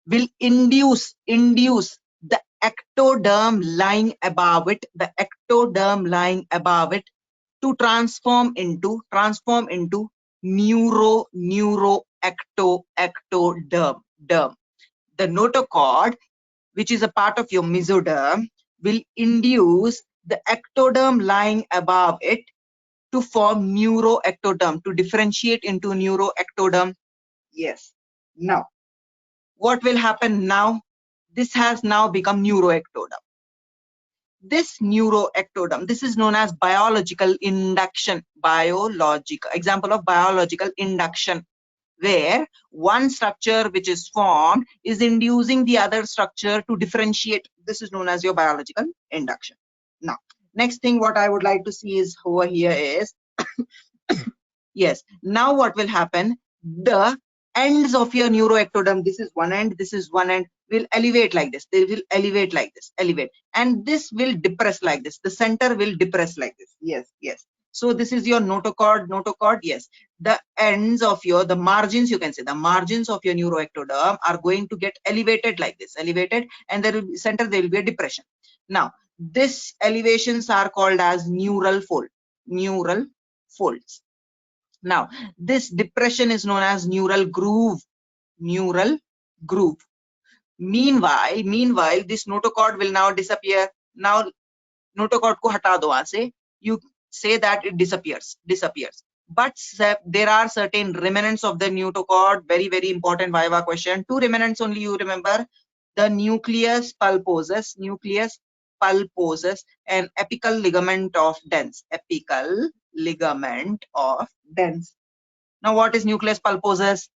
will induce the ectoderm lying above it, to transform into ectoderm. The notochord, which is a part of your mesoderm, will induce the ectoderm lying above it to form neuroectoderm, to differentiate into neuroectoderm. Yes. Now, what will happen now? This has now become neuroectoderm. This neuroectoderm, this is known as biological induction. Example of biological induction, where one structure which is formed is inducing the other structure to differentiate. This is known as your biological induction. Now, next thing what I would like to see is over here is yes, now what will happen? The ends of your neuroectoderm, this is one end, will elevate like this. They will elevate like this, and this will depress like this. The center will depress like this. Yes. So this is your notochord. Yes, the ends of the margins, you can say, the margins of your neuroectoderm are going to get elevated like this, and there will be center, there will be a depression. Now, this elevations are called as neural folds. Now, this depression is known as neural groove. Meanwhile, this notochord will now disappear. Now, notochord ko hata do wahan se. You say that it disappears. But there are certain remnants of the notochord. Very, very important Viva question. 2 remnants only you remember. The nucleus pulposus and apical ligament of Dens. Now, what is nucleus pulposus?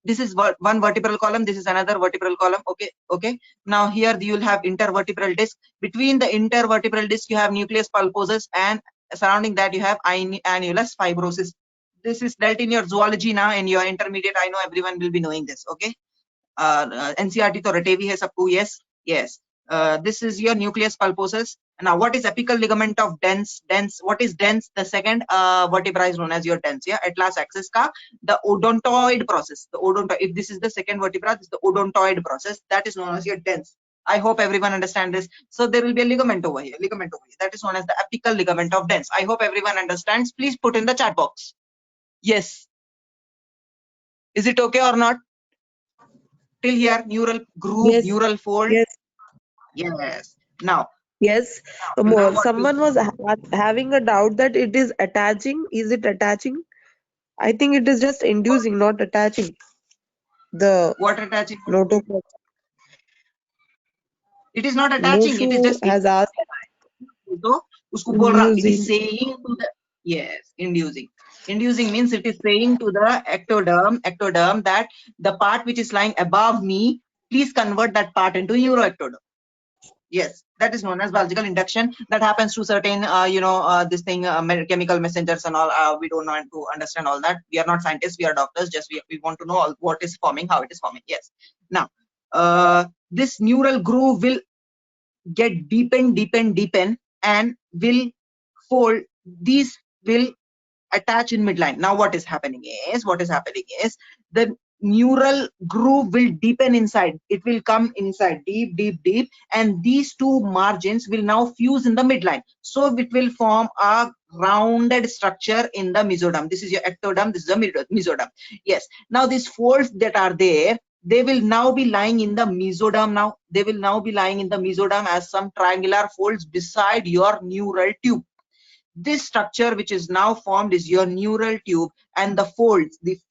This is one vertebral column, this is another vertebral column. Okay. Now here you will have intervertebral disc. Between the intervertebral disc you have nucleus pulposus, and surrounding that you have annulus fibrosus. This is dealt in your zoology now, in your intermediate. I know everyone will be knowing this. Okay. NCERT to rate hai sabko. Yes. This is your nucleus pulposus. Now, what is apical ligament of Dens? What is Dens? The second vertebra is known as your Dens. Yeah, atlas axis ka the odontoid process. If this is the second vertebra, this is the odontoid process. That is known as your Dens. I hope everyone understands this. So there will be a ligament over here. That is known as the apical ligament of Dens. I hope everyone understands. Please put in the chat box. Yes. Is it okay or not? Till here, neural groove, Yes. neural fold. Yes. Now. Yes. Now what Someone was having a doubt that it is attaching. Is it attaching? I think it is just inducing, not attaching. The What attaching? notochord. It is not attaching. It is Noshu just has asked तो उसको बोल रहा. It is inducing. saying to the inducing. Inducing means it is saying to the ectoderm that the part which is lying above me, please convert that part into neuroectoderm. Yes, that is known as biological induction. That happens to certain, this thing, chemical messengers and all. We don't want to understand all that. We are not scientists. We are doctors. Just we want to know what is forming, how it is forming. Yes. Now, this neural groove will get deepen, and will fold. These will attach in midline. Now what is happening is the neural groove will deepen inside. It will come inside deep, and these two margins will now fuse in the midline. So it will form a rounded structure in the mesoderm. This is your ectoderm, this is the mesoderm. Yes. Now these folds that are there, they will now be lying in the mesoderm. Now they will now be lying in the mesoderm as some triangular folds beside your neural tube. This structure which is now formed is your neural tube, and the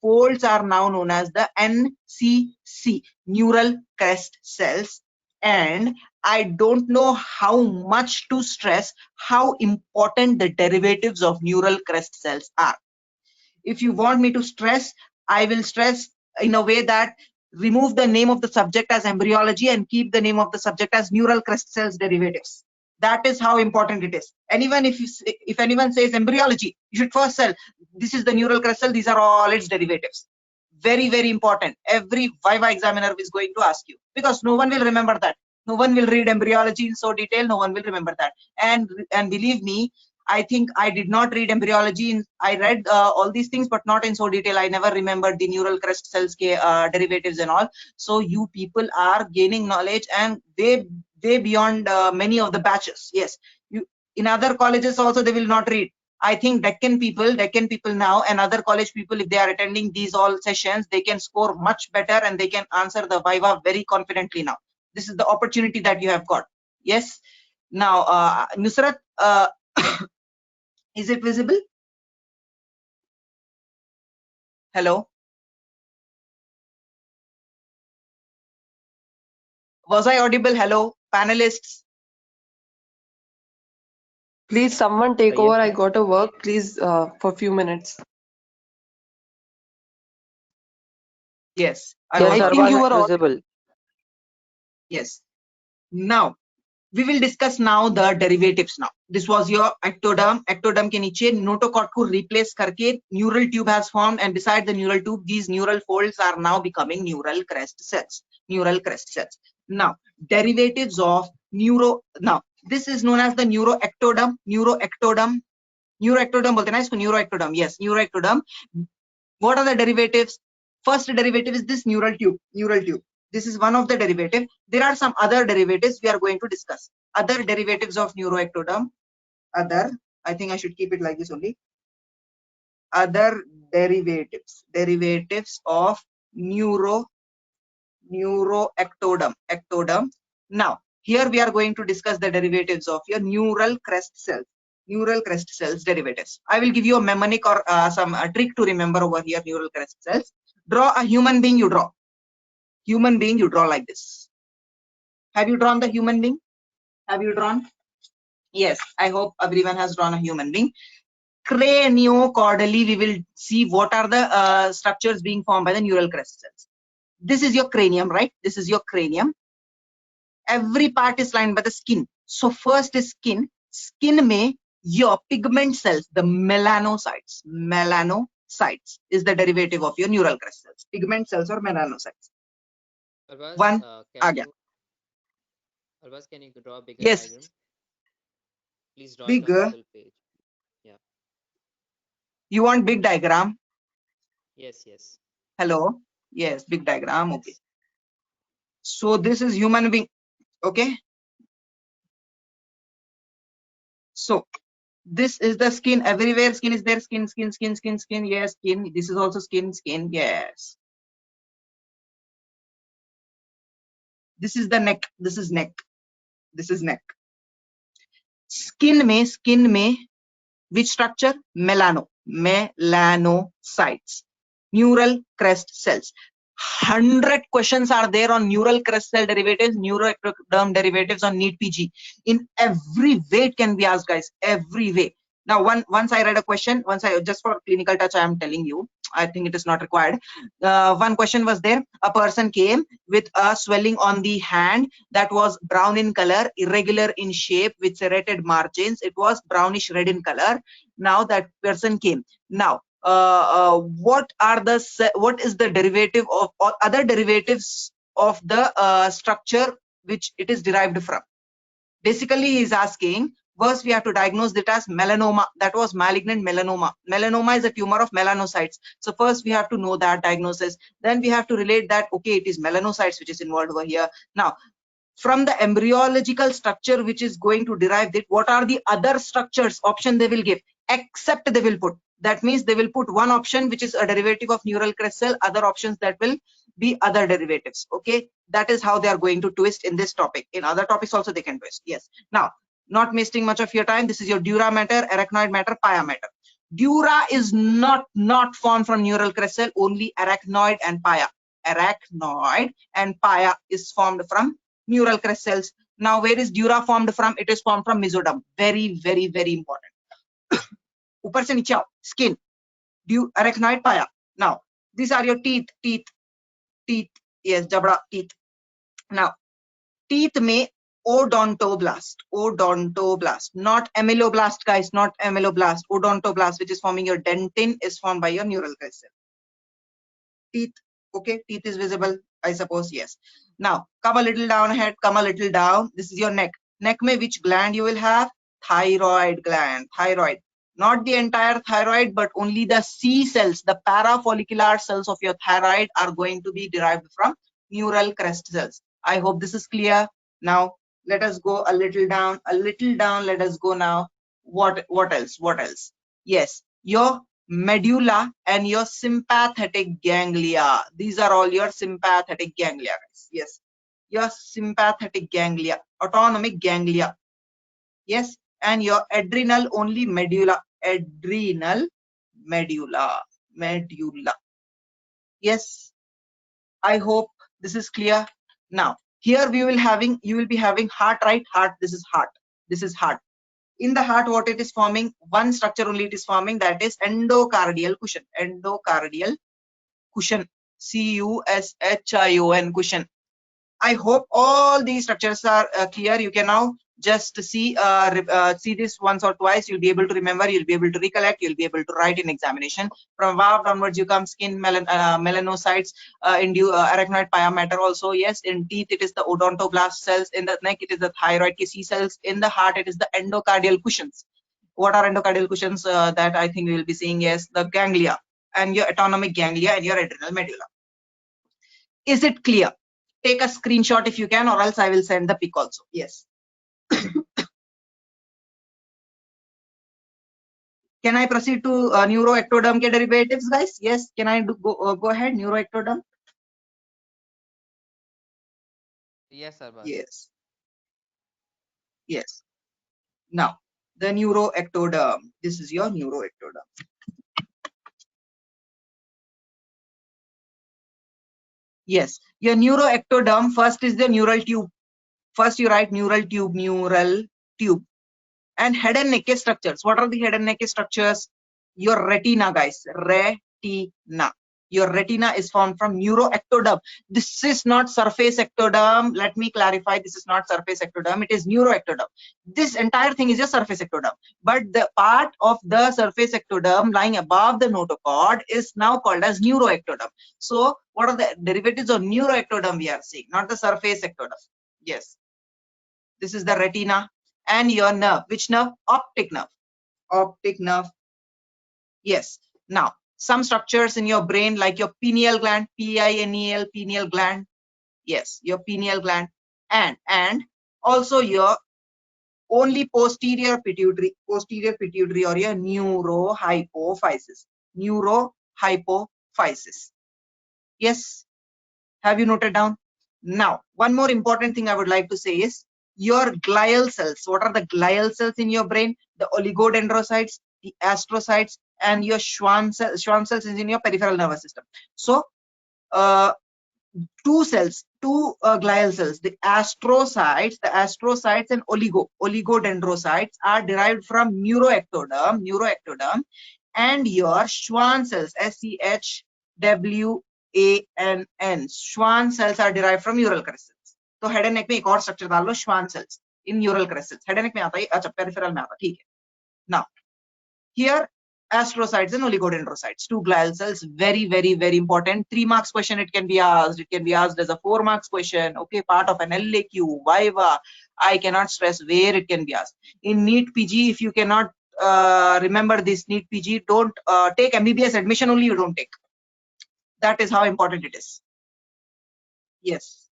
folds are now known as the NCC, neural crest cells. And I don't know how much to stress how important the derivatives of neural crest cells are. If you want me to stress, I will stress in a way that remove the name of the subject as embryology and keep the name of the subject as neural crest cells derivatives. That is how important it is. If anyone says embryology, you should first tell this is the neural crest cell, these are all its derivatives. Very, very important. Every Viva examiner is going to ask you, because no one will remember that. No one will read embryology in so detail. No one will remember that. And believe me, I think I did not read embryology. I read all these things, but not in so detail. I never remembered the neural crest cells derivatives and all. So you people are gaining knowledge and way beyond many of the batches. Yes, you in other colleges also they will not read. I think Deccan people now and other college people, if they are attending these all sessions, they can score much better and they can answer the Viva very confidently now. This is the opportunity that you have got. Yes. Now, Nusrat, is it visible? Hello. Was I audible? Hello, panelists. Please, someone take Yes, over. I ma'am. got to work. Please, for a few minutes. Yes. Yes, I think Arbaz, you it's were audible. visible. Yes. Now, we will discuss now the derivatives now. This was your ectoderm. Ectoderm ke niche notochord ko replace karke neural tube has formed, and beside the neural tube, these neural folds are now becoming neural crest cells. Neural crest cells. Now, derivatives of neuro. Now, this is known as the neuroectoderm. Neuroectoderm. Neuroectoderm bolte na isko, neuroectoderm. Yes, neuroectoderm. What are the derivatives? First derivative is this neural tube. Neural tube. This is one of the derivative. There are some other derivatives we are going to discuss. Other derivatives of neuroectoderm. Other. I think I should keep it like this only. Other derivatives. Derivatives of neuroectoderm. Ectoderm. Now, here we are going to discuss the derivatives of your neural crest cells. Neural crest cells derivatives. I will give you a mnemonic or some trick to remember over here. Neural crest cells. Draw a human being. You draw. Human being. You draw like this. Have you drawn the human being? Have you drawn? Yes. I hope everyone has drawn a human being. Craniocaudally, we will see what are the structures being formed by the neural crest cells. This is your cranium, right? This is your cranium. Every part is lined by the skin. So first is skin. Skin may your pigment cells, the melanocytes. Melanocytes is the derivative of your neural crest cells. Pigment cells or melanocytes. Arbaz, One. can you draw a bigger Yes. diagram? Please draw it on Bigger. the full page. Yeah. You want big diagram? Yes, yes. Hello. Yes, big diagram. Okay. Yes. So this is human being. Okay. So this is the skin. Everywhere skin is there. Skin. Yes, skin. This is also skin. Yes. This is the neck. This is neck. This is neck. Skin may which structure? Melanocytes. Neural crest cells. 100 questions are there on neural crest cell derivatives, neuroectoderm derivatives on NEET PG. In every way it can be asked, guys. Every way. Now, once I read a question, just for clinical touch, I am telling you, I think it is not required. One question was there. A person came with a swelling on the hand that was brown in color, irregular in shape, with serrated margins. It was brownish red in color. Now that person came. Now, what is the derivative of or other derivatives of the structure which it is derived from? Basically, he is asking. First, we have to diagnose it as melanoma. That was malignant melanoma. Melanoma is a tumor of melanocytes. So first, we have to know that diagnosis. Then we have to relate that, okay, it is melanocytes which is involved over here. Now, from the embryological structure which is going to derive it, what are the other structures? Option they will give, except they will put. That means they will put one option which is a derivative of neural crest cell, other options that will be other derivatives. Okay, that is how they are going to twist in this topic. In other topics also they can twist. Yes. Now, not wasting much of your time, this is your dura mater, arachnoid mater, pia mater. Dura is not formed from neural crest cell, only arachnoid and pia. Arachnoid and pia is formed from neural crest cells. Now, where is dura formed from? It is formed from mesoderm. Very, very, very important. Upar se niche, skin, arachnoid, pia. Now, these are your teeth. Yes, jabra, teeth. Now, teeth may odontoblast, not ameloblast, guys, not ameloblast. Odontoblast, which is forming your dentin, is formed by your neural crest cell. Teeth, okay, teeth is visible, I suppose. Yes. Now, come a little down ahead, come a little down. This is your neck. Neck may which gland you will have? thyroid gland, thyroid. Not the entire thyroid, but only the C cells, the parafollicular cells of your thyroid are going to be derived from neural crest cells. I hope this is clear. Now, let us go a little down, let us go now. What else? What else? Yes, your medulla and your sympathetic ganglia. These are all your sympathetic ganglia, guys. Yes, your sympathetic ganglia, autonomic ganglia. Yes, and your adrenal only medulla, adrenal medulla. Yes, I hope this is clear. Now, here you will be having heart, right? Heart, this is heart. This is heart. In the heart, what it is forming? One structure only it is forming, that is endocardial cushion. Endocardial cushion. C-U-S-H-I-O-N, cushion. I hope all these structures are clear. You can now just see this once or twice. You'll be able to remember. You'll be able to recollect. You'll be able to write in examination. From above downwards, you come skin, melanocytes, arachnoid pia matter also. Yes, in teeth it is the odontoblast cells. In the neck it is the thyroid C cells. In the heart it is the endocardial cushions. What are endocardial cushions? That I think we will be seeing. Yes, the ganglia and your autonomic ganglia and your adrenal medulla. Is it clear? Take a screenshot if you can, or else I will send the pic also. Yes. Can I proceed to neuroectoderm ke derivatives, guys? Yes. Can I go ahead? Neuroectoderm. Yes, sir. Yes. Yes. Now the neuroectoderm. This is your neuroectoderm. Yes. Your neuroectoderm first is the neural tube. First you write neural tube. And head and neck structures. What are the head and neck structures? Your retina, guys. Retina. Your retina is formed from neuroectoderm. This is not surface ectoderm. Let me clarify. This is not surface ectoderm. It is neuroectoderm. This entire thing is a surface ectoderm. But the part of the surface ectoderm lying above the notochord is now called as neuroectoderm. So, what are the derivatives of neuroectoderm we are seeing? Not the surface ectoderm. Yes. This is the retina. And your nerve. Which nerve? Optic nerve. Optic nerve. Yes. Now, some structures in your brain like your pineal gland, P-I-N-E-L, pineal gland. Yes, your pineal gland. And also your only posterior pituitary or your neurohypophysis. Neurohypophysis. Yes. Have you noted down? Now, one more important thing I would like to say is your glial cells. What are the glial cells in your brain? The oligodendrocytes, the astrocytes, and your Schwann cells is in your peripheral nervous system. So, two glial cells, the astrocytes and oligodendrocytes are derived from neuroectoderm, and your Schwann cells, SCHWANN, Schwann cells are derived from neural crest cells. तो head and neck में एक और structure डाल लो, Schwann cells in neural crest cells. Head and neck में आता है, अच्छा peripheral में आता है, ठीक है. Now here astrocytes and oligodendrocytes, two glial cells, very important. 3 marks question it can be asked. It can be asked as a 4 marks question. Okay, part of an LAQ, Viva. I cannot stress where it can be asked. In NEET PG, if you cannot remember this NEET PG, don't take MBBS admission only. You don't take. That is how important it is. Yes.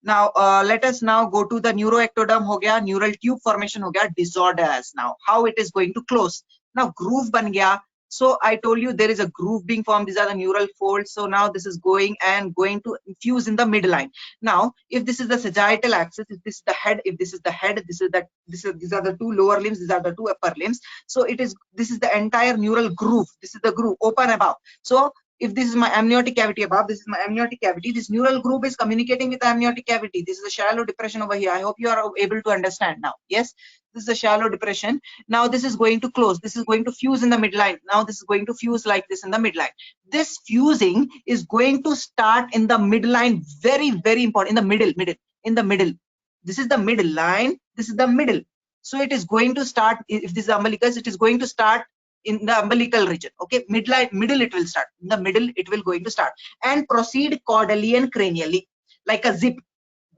Now let us now go to the neuroectoderm ho gaya, neural tube formation ho gaya, disorders. Now how it is going to close. Now groove ban gaya. So I told you there is a groove being formed. These are the neural folds. So now this is going to infuse in the midline. Now if this is the sagittal axis, if this is the head, if this is the head, these are the two lower limbs, these are the two upper limbs. So this is the entire neural groove. This is the groove open above. So if this is my amniotic cavity above, this is my amniotic cavity, this neural groove is communicating with the amniotic cavity. This is a shallow depression over here. I hope you are able to understand now. Yes, this is a shallow depression. Now this is going to close. This is going to fuse in the midline. Now this is going to fuse like this in the midline. This fusing is going to start in the midline. Very important. In the middle. This is the middle line. This is the middle. So it is going to start. If this is umbilicus, it is going to start in the umbilical region. Okay, middle it will start. In the middle it will going to start and proceed caudally and cranially like a zip.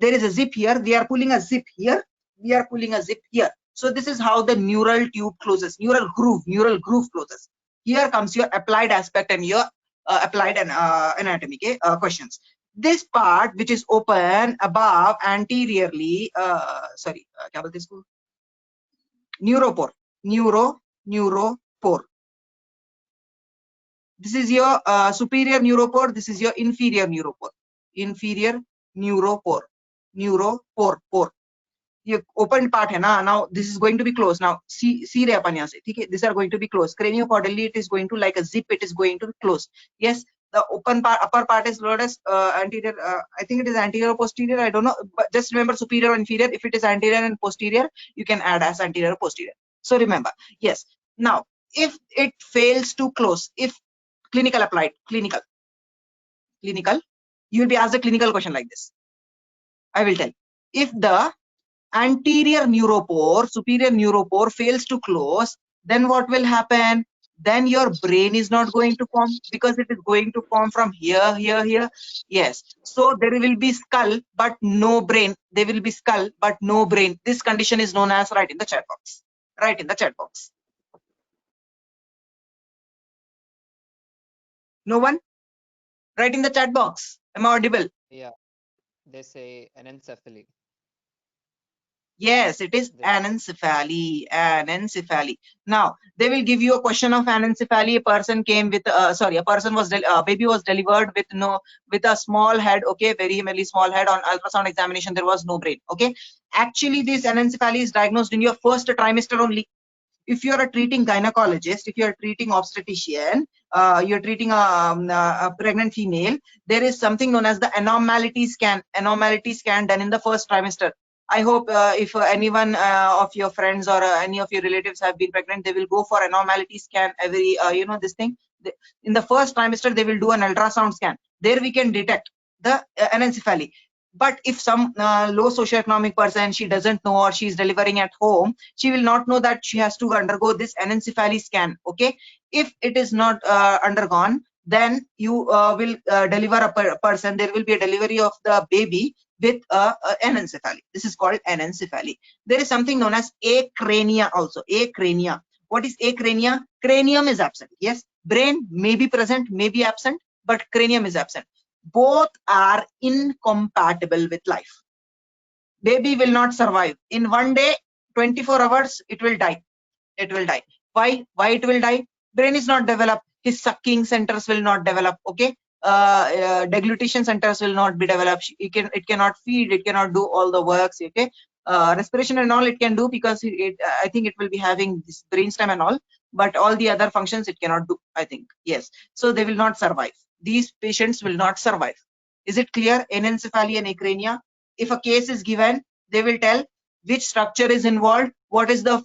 There is a zip here. We are pulling a zip here. we are pulling a zip here. So this is how the neural tube closes, neural groove closes. Here comes your applied aspect and your applied and anatomy questions. This part which is open above anteriorly, क्या बोलते हैं इसको? Neuropore. This is your superior neuropore. This is your inferior neuropore. Neuropore. ये open part है ना. Now this is going to be closed. Now see रहे अपन यहाँ से, ठीक है? These are going to be closed. Craniocaudally it is going to like a zip. It is going to be closed. Yes, the open part, upper part is known as anterior. I think it is anterior or posterior. I don't know. But just remember superior or inferior. If it is anterior and posterior, you can add as anterior or posterior. So remember. Yes. Now if it fails to close, if clinical applied, clinical, you will be asked a clinical question like this. I will tell. If the anterior neuropore, superior neuropore fails to close, then what will happen? Then your brain is not going to form, because it is going to form from here. Yes. So there will be skull but no brain. There will be skull but no brain. This condition is known as, write in the chat box. Write in the chat box. No one? Write in the chat box. Am I audible? Yeah. They say anencephaly. Yes, it is anencephaly. Now they will give you a question of anencephaly. A person came with a person was baby was delivered with a small head. Okay, very small head. On ultrasound examination there was no brain. Okay, actually this anencephaly is diagnosed in your first trimester only. If you are a treating gynecologist, if you are treating obstetrician, you're treating a pregnant female, there is something known as the anormality scan done in the first trimester. I hope if anyone of your friends or any of your relatives have been pregnant, they will go for anormality scan every this thing. In the first trimester they will do an ultrasound scan. There we can detect the anencephaly. But if some low socioeconomic person, she doesn't know, or she is delivering at home, she will not know that she has to undergo this anencephaly scan. Okay, if it is not undergone, then you will deliver a person. There will be a delivery of the baby with anencephaly. This is called anencephaly. There is something known as acrania also. Acrania. What is acrania? Cranium is absent. Yes, brain may be present, may be absent, but cranium is absent. Both are incompatible with life. Baby will not survive. In one day, 24 hours, it will die. Why it will die? Brain is not developed. His sucking centers will not develop. Okay, deglutition centers will not be developed. It cannot feed. It cannot do all the works. Okay, respiration and all it can do, because I think it will be having this brainstem and all, but all the other functions it cannot do, I think. Yes, so they will not survive. These patients will not survive. Is it clear? Anencephaly and acrania. If a case is given, they will tell which structure is involved, what is the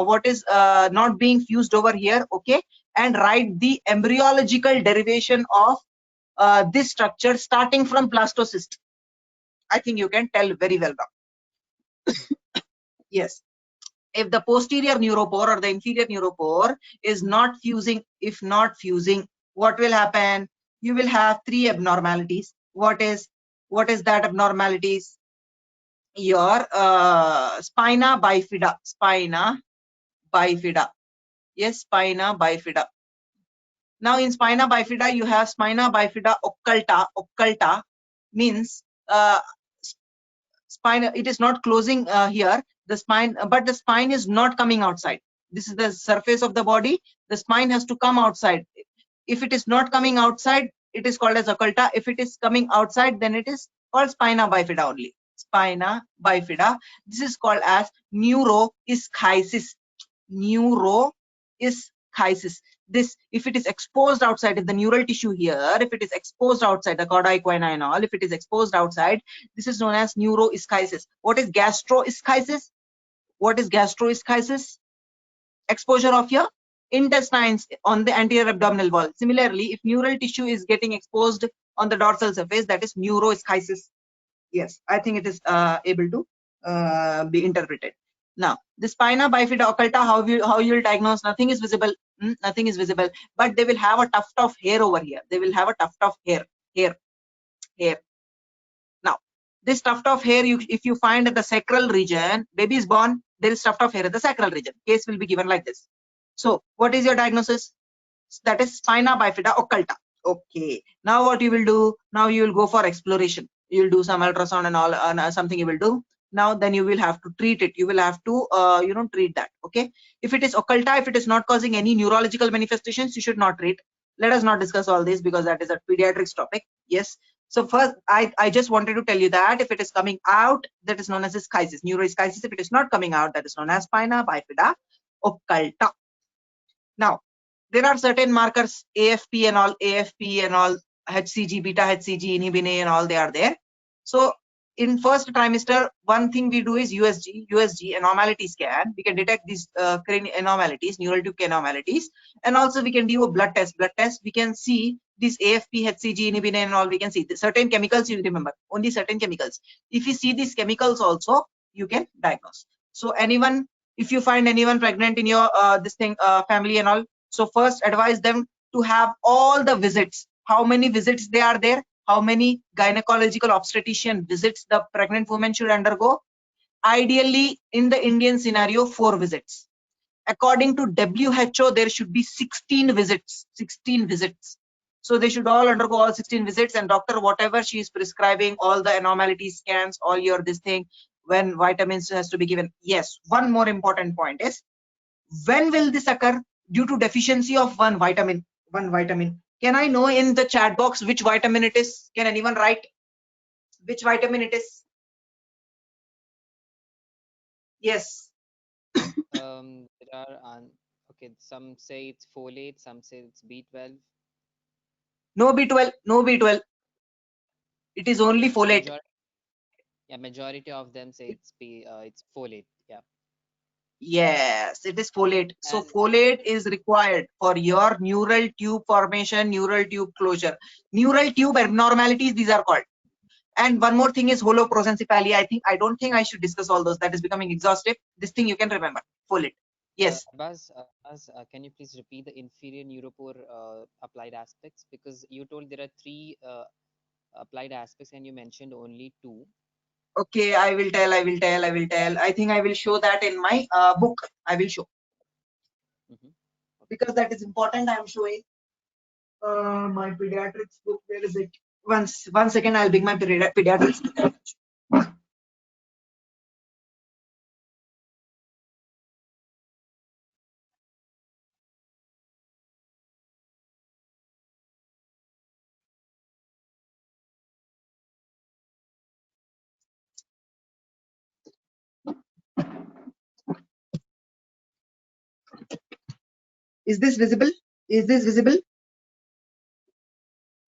what is not being fused over here. Okay, and write the embryological derivation of this structure starting from blastocyst. I think you can tell very well now. Yes. If the posterior neuropore or the inferior neuropore is not fusing, what will happen? You will have three abnormalities. What is that abnormalities? Your spina bifida. Yes, spina bifida. Now in spina bifida you have spina bifida occulta means spine, it is not closing here, the spine, but the spine is not coming outside. This is the surface of the body. The spine has to come outside. If it is not coming outside, it is called as occulta. If it is coming outside, then it is called spina bifida only. Spina bifida. This is called as neuroischiasis. This, if it is exposed outside, if the neural tissue here, if it is exposed outside, the cauda equina and all, if it is exposed outside, this is known as neuroischiasis. What is gastroischiasis? Exposure of your intestines on the anterior abdominal wall. Similarly, if neural tissue is getting exposed on the dorsal surface, that is neuroischiasis. Yes, I think it is able to be interpreted. Now, the spina bifida occulta, how you will diagnose? Nothing is visible. Nothing is visible, but they will have a tuft of hair over here. They will have a tuft of hair. Now, This tuft of hair, if you find at the sacral region, baby is born, there is tuft of hair at the sacral region. Case will be given like this. So what is your diagnosis? That is spina bifida occulta. Okay. Now what you will do? Now you will go for exploration. You will do some ultrasound and all, something you will do. Now then you will have to treat it. You will have to treat that. Okay. If it is occulta, if it is not causing any neurological manifestations, you should not treat. Let us not discuss all this because that is a pediatrics topic. Yes. So first, I just wanted to tell you that if it is coming out, that is known as ischiosis, neuroischiosis. If it is not coming out, that is known as spina bifida occulta. Now, there are certain markers, AFP and all, HCG, beta HCG, inhibin A and all, they are there. So in first trimester, one thing we do is USG abnormality scan. We can detect these abnormalities, neural tube abnormalities, and also we can do a blood test. We can see this AFP, HCG, inhibin A and all. We can see certain chemicals. You remember only certain chemicals. If you see these chemicals also, you can diagnose. So anyone, if you find anyone pregnant in your family and all, so first advise them to have all the visits. How many visits they are there? How many gynecological obstetrician visits the pregnant woman should undergo? Ideally, in the Indian scenario, 4 visits. According to WHO, there should be 16 visits. 16 visits. So they should all undergo all 16 visits, and doctor, whatever she is prescribing, all the abnormality scans, all your this thing, when vitamins has to be given. Yes, one more important point is, when will this occur? Due to deficiency of one vitamin. Can I know in the chat box which vitamin it is? Can anyone write which vitamin it is? Yes. There are okay. Some say it's folate, some say it's B12. No B12. No B12. It is only folate. Majority of them say it's folate. Yeah. Yes, it is folate. So And folate is required for your neural tube formation, neural tube closure, neural tube abnormalities. These are called. And one more thing is holoprosencephaly. I don't think I should discuss all those. That is becoming exhaustive. This thing you can remember. Folate. Yes. Buzz, can you please repeat the inferior neuropore applied aspects? Because you told there are 3 applied aspects and you mentioned only 2. Okay, I will tell. I think I will show that in my book. I will show. Because that is important. I am showing my pediatrics book. Where is it? One second. I'll bring my pediatrics. Is this visible? Is this visible?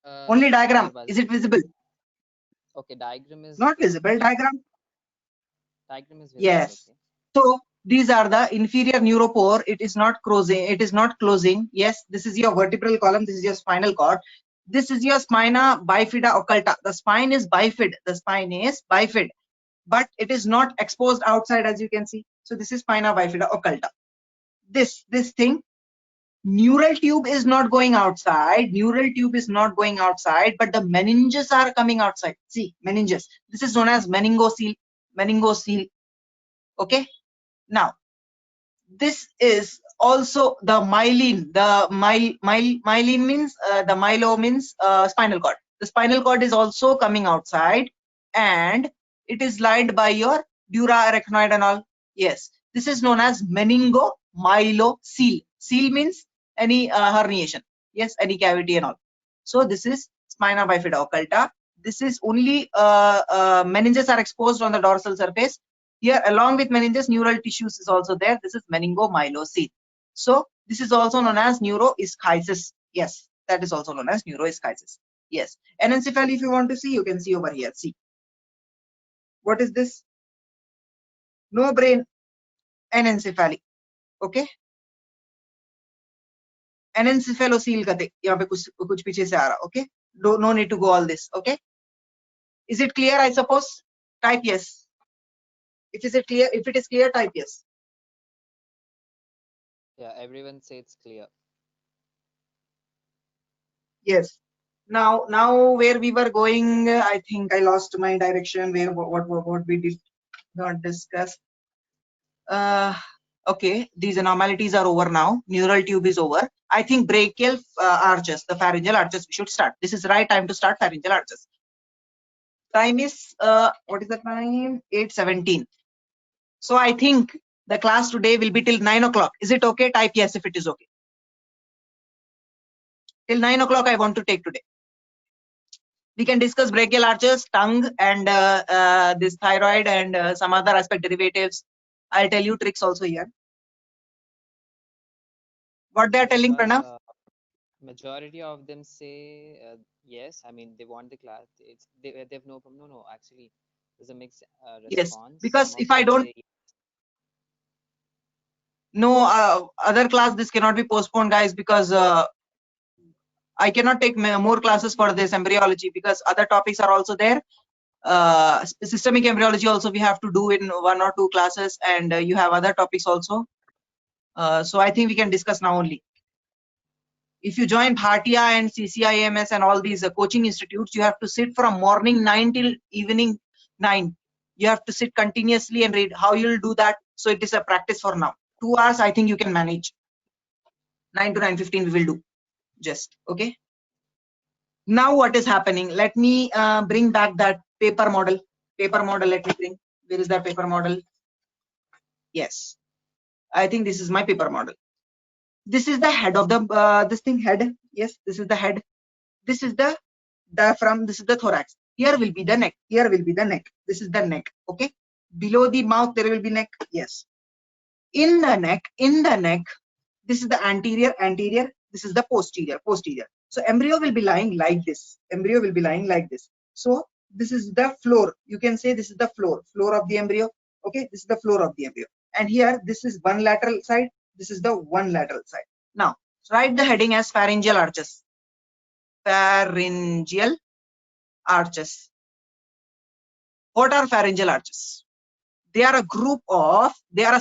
Only diagram. Is it visible? Okay, diagram is not visible. Diagram. Diagram is visible. Yes. Okay. So these are the inferior neuropore. It is not closing. Yes, this is your vertebral column. This is your spinal cord. This is your spina bifida occulta. The spine is bifid. But it is not exposed outside, as you can see. So this is spina bifida occulta. This thing, neural tube is not going outside. But the meninges are coming outside. See, meninges. This is known as meningocele. Okay. Now, this is also the myelin. The myelin means the myelo means spinal cord. The spinal cord is also coming outside, and it is lined by your dura arachnoid and all. Yes, this is known as meningomyelocele. Cele means any herniation. Yes, any cavity and all. So this is spina bifida occulta. This is only meninges are exposed on the dorsal surface. Here, along with meninges, neural tissues is also there. This is meningomyelocele. So this is also known as neuroischiosis. Yes, that is also known as neuroischiosis. Yes, anencephaly, if you want to see, you can see over here. See, what is this? No brain, anencephaly. Okay, anencephalocele कहते यहाँ पे कुछ पीछे से आ रहा. Okay, no need to go all this. Okay, is it clear? I suppose. Type yes. If it is clear, type yes. Yeah, everyone say it's clear. Yes. Now where we were going, I think I lost my direction. Where what we did not discuss. Okay, these anomalies are over now. Neural tube is over. I think brachial arches, the pharyngeal arches, we should start. This is right time to start pharyngeal arches. Time is what is the time? 8:17. So I think the class today will be till 9 o'clock. Is it okay? Type yes if it is okay. Till 9 o'clock I want to take today. We can discuss brachial arches, tongue, and this thyroid and some other aspect derivatives. I'll tell you tricks also here. What they are telling, Because, Pranav? majority of them say yes. I mean, they want the class. They've no problem. No, actually, there's a mixed Yes, response. because Some of if I them don't say know other class, this cannot be postponed, guys, because I cannot take more classes for this embryology because other topics are also there. Systemic embryology also we have to do in 1 or 2 classes, and you have other topics also. So I think we can discuss now only. If you join Bhatia and CCIMS and all these coaching institutes, you have to sit from morning 9 till evening 9. You have to sit continuously and read. How you'll do that? So it is a practice for now. 2 hours, I think you can manage. 9 to 9:15 we will do. Just okay. Now what is happening? Let me bring back that paper model. Paper model. Let me bring. Where is that paper model? Yes, I think this is my paper model. This is the head of the this thing head. Yes, this is the head. This is the diaphragm. This is the thorax. Here will be the neck. Here will be the neck. This is the neck. Okay. Below the mouth there will be neck. Yes. In the neck, this is the anterior. This is the posterior. So embryo will be lying like this. Embryo will be lying like this. So this is the floor. You can say this is the floor of the embryo. Okay, this is the floor of the embryo. And here, this is one lateral side. This is the one lateral side. Now, write the heading as pharyngeal arches. Pharyngeal arches. What are pharyngeal arches? They are a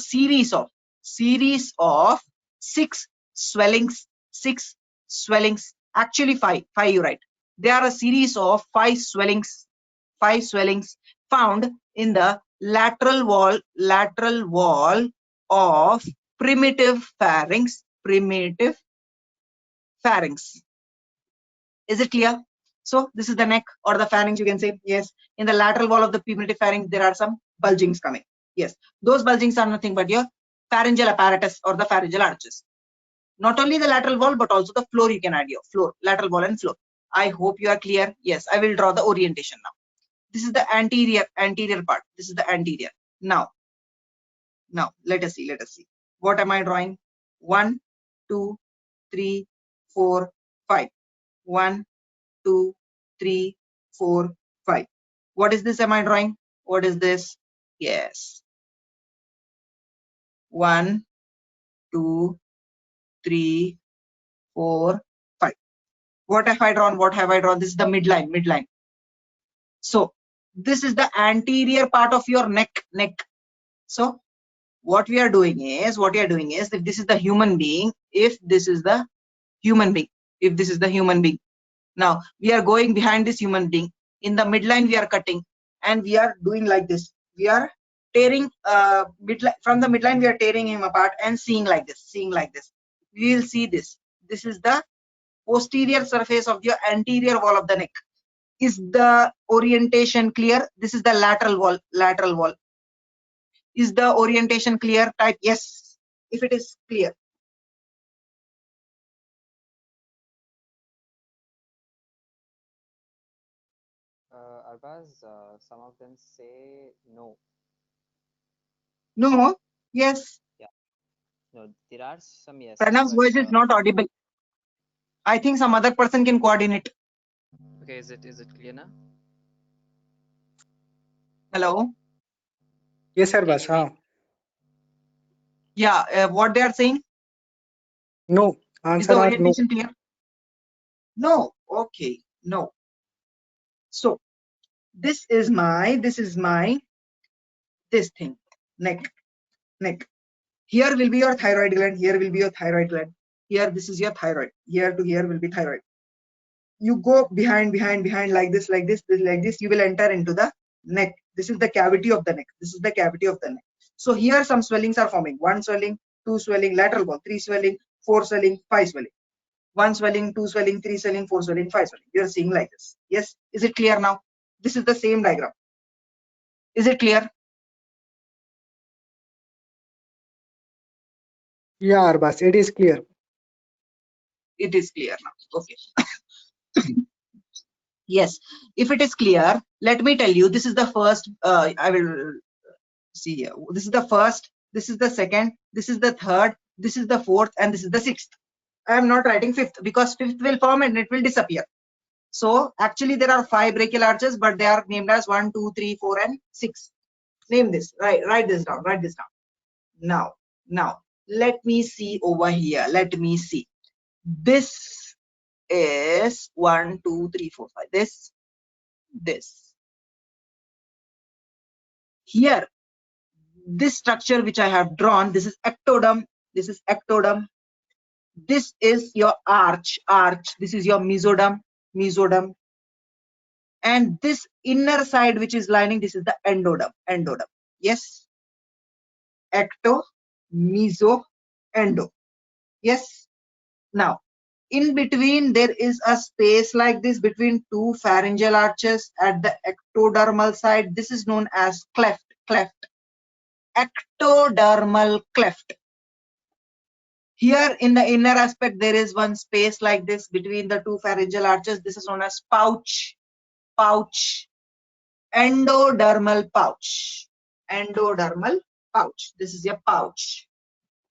series of 6 swellings, actually five you write. They are a series of 5 swellings found in the lateral wall of primitive pharynx. Is it clear? So this is the neck or the pharynx, you can say. Yes, in the lateral wall of the primitive pharynx there are some bulgings coming. Yes, those bulgings are nothing but your pharyngeal apparatus or the pharyngeal arches. Not only the lateral wall but also the floor you can add here. Floor, lateral wall and floor. I hope you are clear. Yes, I will draw the orientation now. This is the anterior part. This is the anterior. Now let us see. What am I drawing? 1, 2, 3, 4, 5. 1, 2, 3, 4, 5. What is this am I drawing? What is this? Yes. 1, 2, 3, 4, 5. What have I drawn? This is the midline. So this is the anterior part of your neck. So what we are doing is, if this is the human being, now we are going behind this human being. In the midline we are cutting and we are doing like this. We are tearing from the midline we are tearing him apart and seeing like this. We will see this. This is the posterior surface of your anterior wall of the neck. Is the orientation clear? This is the lateral wall. Is the orientation clear? Type yes if it is clear. Arbaz, some of them say no. No. Yes. Yeah, no, there are some yes, Pranav's but voice is not audible. I think some other person can coordinate. okay, is it clear now? Hello. Yes, sir, Can boss. you hear me? Yeah. What they are saying? No. Is the Answer are no. orientation clear? No. Okay. No. So this is my this thing. Neck. Here will be your thyroid gland. Here will be your thyroid gland. Here this is your thyroid. Here to here will be thyroid. you go behind like this, you will enter into the neck. This is the cavity of the neck. This is the cavity of the neck. So here some swellings are forming. 1 swelling, 2 swelling, lateral wall, 3 swelling, 4 swelling, 5 swelling. 1 swelling, 2 swelling, 3 swelling, 4 swelling, 5 swelling. You are seeing like this. Yes. Is it clear now? This is the same diagram. Is it clear? Yeah, Arbas, it is clear. It is clear now. Okay. Yes. If it is clear, let me tell you, this is the first, I will see here. This is the first, this is the second, this is the third, this is the fourth, and this is the sixth. I am not writing fifth because fifth will form and it will disappear. So actually there are 5 brachial arches, but they are named as 1, 2, 3, 4, and 6. Name this. Write this down. Write this down. Now, let me see over here. Let me see. This is 1, 2, 3, 4, 5. This. Here, this structure which I have drawn, this is ectoderm. This is ectoderm. This is your arch. This is your mesoderm. And this inner side which is lining, this is the endoderm. Yes. Ecto, meso, endo. Yes. Now, in between there is a space like this between 2 pharyngeal arches at the ectodermal side. This is known as cleft. Ectodermal cleft. Here in the inner aspect there is one space like this between the 2 pharyngeal arches. This is known as pouch. Endodermal pouch. This is your pouch.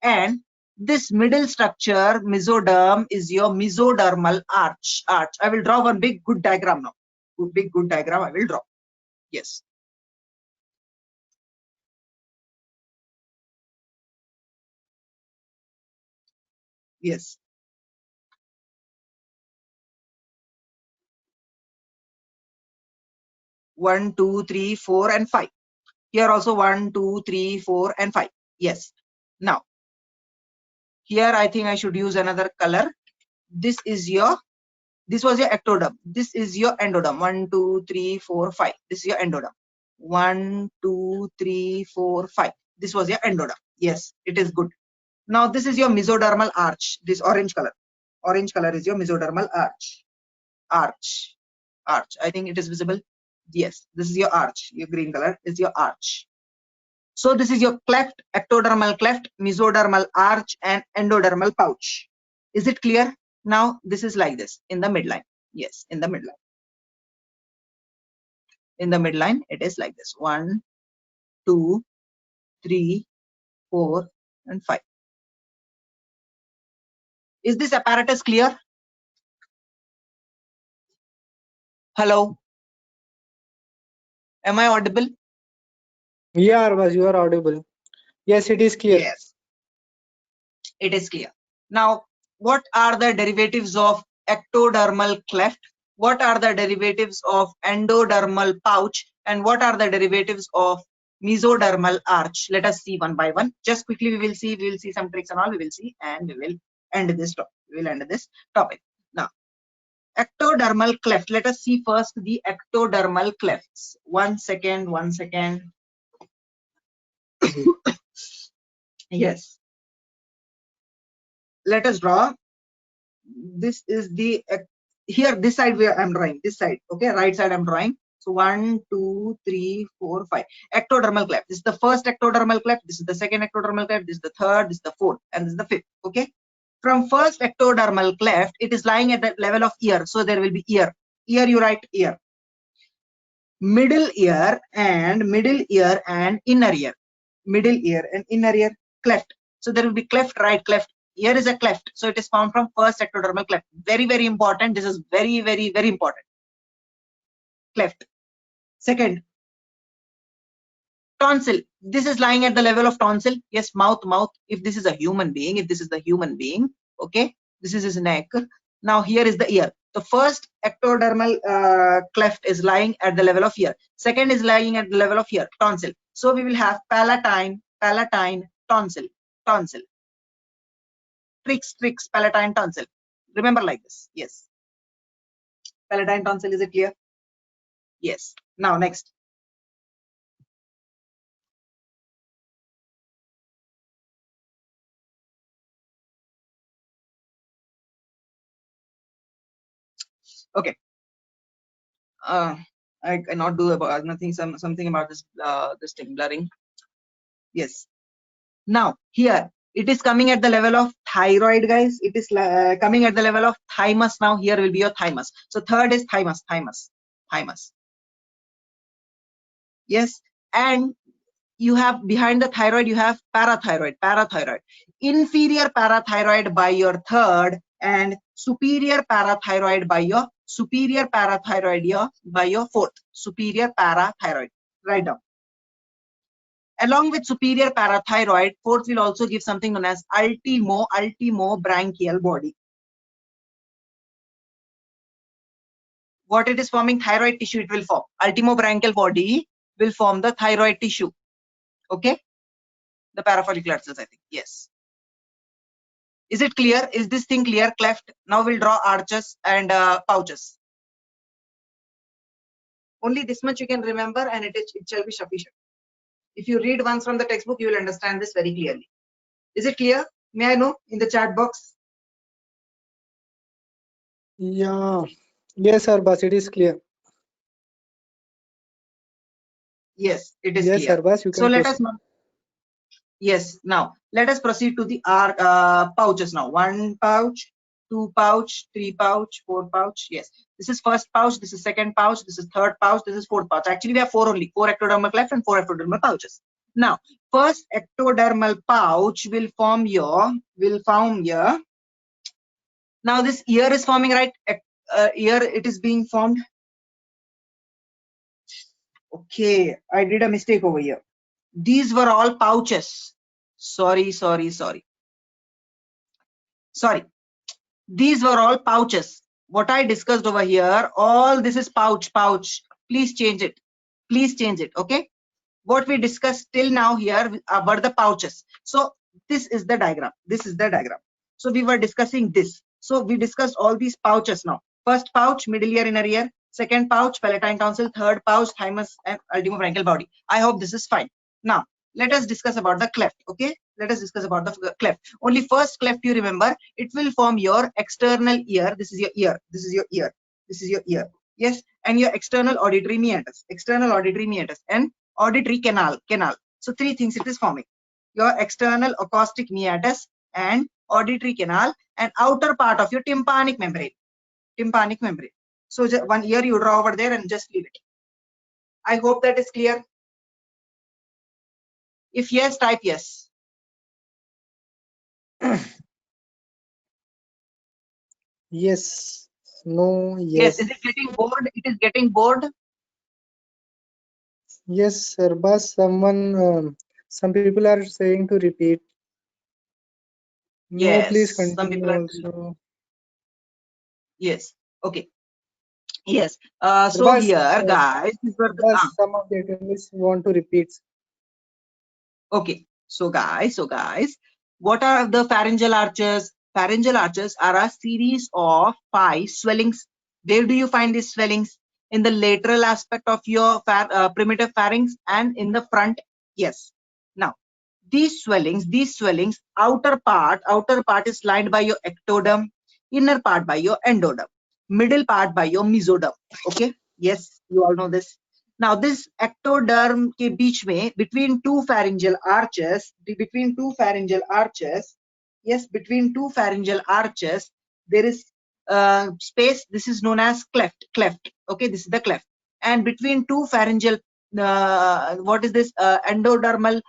And this middle structure, mesoderm, is your mesodermal arch. I will draw one big good diagram now. Big good diagram I will draw. Yes. Yes. One, 2, 3, 4, and 5. Here also 1, 2, 3, 4, and 5. Yes. Now, here I think I should use another color. This was your ectoderm. This is your endoderm. 1, 2, 3, 4, 5. This is your endoderm. 1, 2, 3, 4, 5. This was your endoderm. Yes, it is good. Now this is your mesodermal arch. This orange color. Orange color is your mesodermal arch. Arch. I think it is visible. Yes, this is your arch. Your green color is your arch. So this is your cleft, ectodermal cleft, mesodermal arch, and endodermal pouch. Is it clear? Now this is like this in the midline. Yes, in the midline. In the midline, it is like this. 1, 2, 3, 4, and 5. Is this apparatus clear? Hello? Am I audible? Yeah, Arbas, you are audible. Yes, it is clear. Yes, it is clear. Now, what are the derivatives of ectodermal cleft? What are the derivatives of endodermal pouch? And what are the derivatives of mesodermal arch? Let us see one by one. Just quickly, we will see some tricks and all we will see, and we will end this topic. Now, ectodermal cleft. Let us see first the ectodermal clefts. One second. Yes. Let us draw. This is the here, this side where I'm drawing, this side. Okay, right side I'm drawing. So 1, 2, 3, 4, 5. Ectodermal cleft. This is the first ectodermal cleft. This is the second ectodermal cleft. This is the third. This is the fourth, and this is the fifth. Okay. From first ectodermal cleft, it is lying at the level of ear. So there will be ear. Ear, you write ear. Middle ear and inner ear. Middle ear and inner ear, cleft. So there will be cleft, right, cleft. Here is a cleft. So it is found from first ectodermal cleft. Very, very important. This is very, very, very important. Cleft. Second, tonsil. This is lying at the level of tonsil. Yes, mouth. If this is a human being, okay, this is his neck. Now here is the ear. The first ectodermal cleft is lying at the level of ear. Second is lying at the level of ear, tonsil. So we will have palatine, tonsil. Tricks, palatine, tonsil. Remember like this. Yes. Palatine tonsil, is it clear? Yes. Now next. Okay. I cannot do about nothing. Something about this this thing blurring. Yes. Now here it is coming at the level of thyroid, guys. It is coming at the level of thymus. Now here will be your thymus. So third is thymus. Yes. And you have behind the thyroid, you have parathyroid. Inferior parathyroid by your third and superior parathyroid by your fourth. Superior parathyroid. Write down. Along with superior parathyroid, fourth will also give something known as ultimobranchial body. What it is forming? Thyroid tissue it will form. Ultimobranchial body will form the thyroid tissue. Okay? The parafollicular cells, I think. Yes. Is it clear? Is this thing clear? Cleft. Now we'll draw arches and pouches. Only this much you can remember and it shall be sufficient. If you read once from the textbook, you will understand this very clearly. Is it clear? May I know in the chat box? Yeah. Yes, Arbas, it is clear. Yes, it is Yes, clear. Arbas, you So can let proceed. us now. Yes, now let us proceed to the pouches now. 1 pouch, 2 pouch, 3 pouch, 4 pouch. Yes, this is first pouch, this is second pouch, this is third pouch, this is fourth pouch. Actually, we have 4 only, 4 ectodermal cleft and 4 ectodermal pouches. Now, first ectodermal pouch will form your, now this ear is forming, right? Ear, it is being formed. Okay, I did a mistake over here. These were all pouches. Sorry. These were all pouches. What I discussed over here, all this is pouch. Please change it. Okay. What we discussed till now here were the pouches. So this is the diagram. So we were discussing this. So we discussed all these pouches now. First pouch, middle ear, inner ear. Second pouch, palatine tonsil. Third pouch, thymus and ultimobranchial body. I hope this is fine. Now let us discuss about the cleft. Okay, let us discuss about the cleft. Only first cleft you remember, it will form your external ear. This is your ear. This is your ear. Yes, and your external auditory meatus. And auditory canal. So 3 things it is forming: your external acoustic meatus and auditory canal and outer part of your tympanic membrane. So one ear you draw over there and just leave it. I hope that is clear. If yes, type yes. Yes. No, Yes. yes. Is it getting bored? It is getting bored. Yes, Arbas, some people are saying to repeat. No, Yes. please Some continue people are. also. Yes. Okay. Yes. So Arbas, here, guys, these were the, Arbas, some of the attendees want to repeat. okay. So guys, what are the pharyngeal arches? Pharyngeal arches are a series of 5 swellings. Where do you find these swellings? In the lateral aspect of your primitive pharynx and in the front. Yes. Now, these swellings, outer part is lined by your ectoderm, inner part by your endoderm, middle part by your mesoderm. Okay. Yes, you all know this. Now this ectoderm के बीच में between two pharyngeal arches, yes, between two pharyngeal arches there is space. This is known as cleft. Okay, this is the cleft. And between two pharyngeal what is this endodermal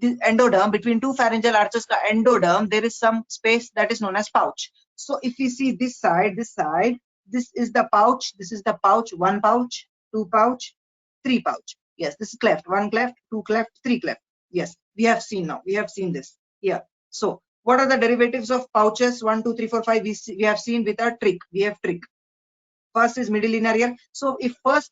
endoderm, between two pharyngeal arches ka endoderm, there is some space that is known as pouch. So if you see this side, this is the pouch, 1 pouch, 2 pouch, 3 pouch. Yes, this is cleft, 1 cleft, 2 cleft, 3 cleft. Yes, we have seen this here. So what are the derivatives of pouches? 1, 2, 3, 4, 5. We have seen with a trick. We have trick. First is middle inner ear. So if first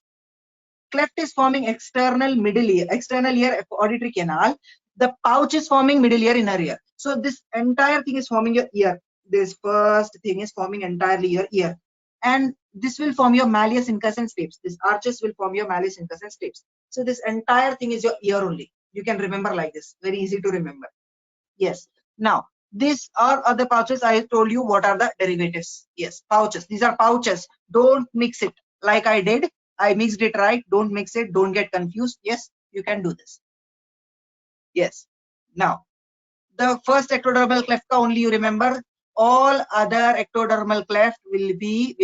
cleft is forming external ear auditory canal, the pouch is forming middle ear, inner ear. So this entire thing is forming your ear. This first thing is forming entirely your ear. And this will form your malleus incus and stapes. This arches will form your malleus incus and stapes. So this entire thing is your ear only. You can remember like this. Very easy to remember. Yes. Now, these are other pouches. I told you what are the derivatives. Yes, pouches. These are pouches. Don't mix it like I did. I mixed it right. Don't mix it. Don't get confused. Yes, you can do this. Yes. Now, the first ectodermal cleft only you remember. All other ectodermal cleft will be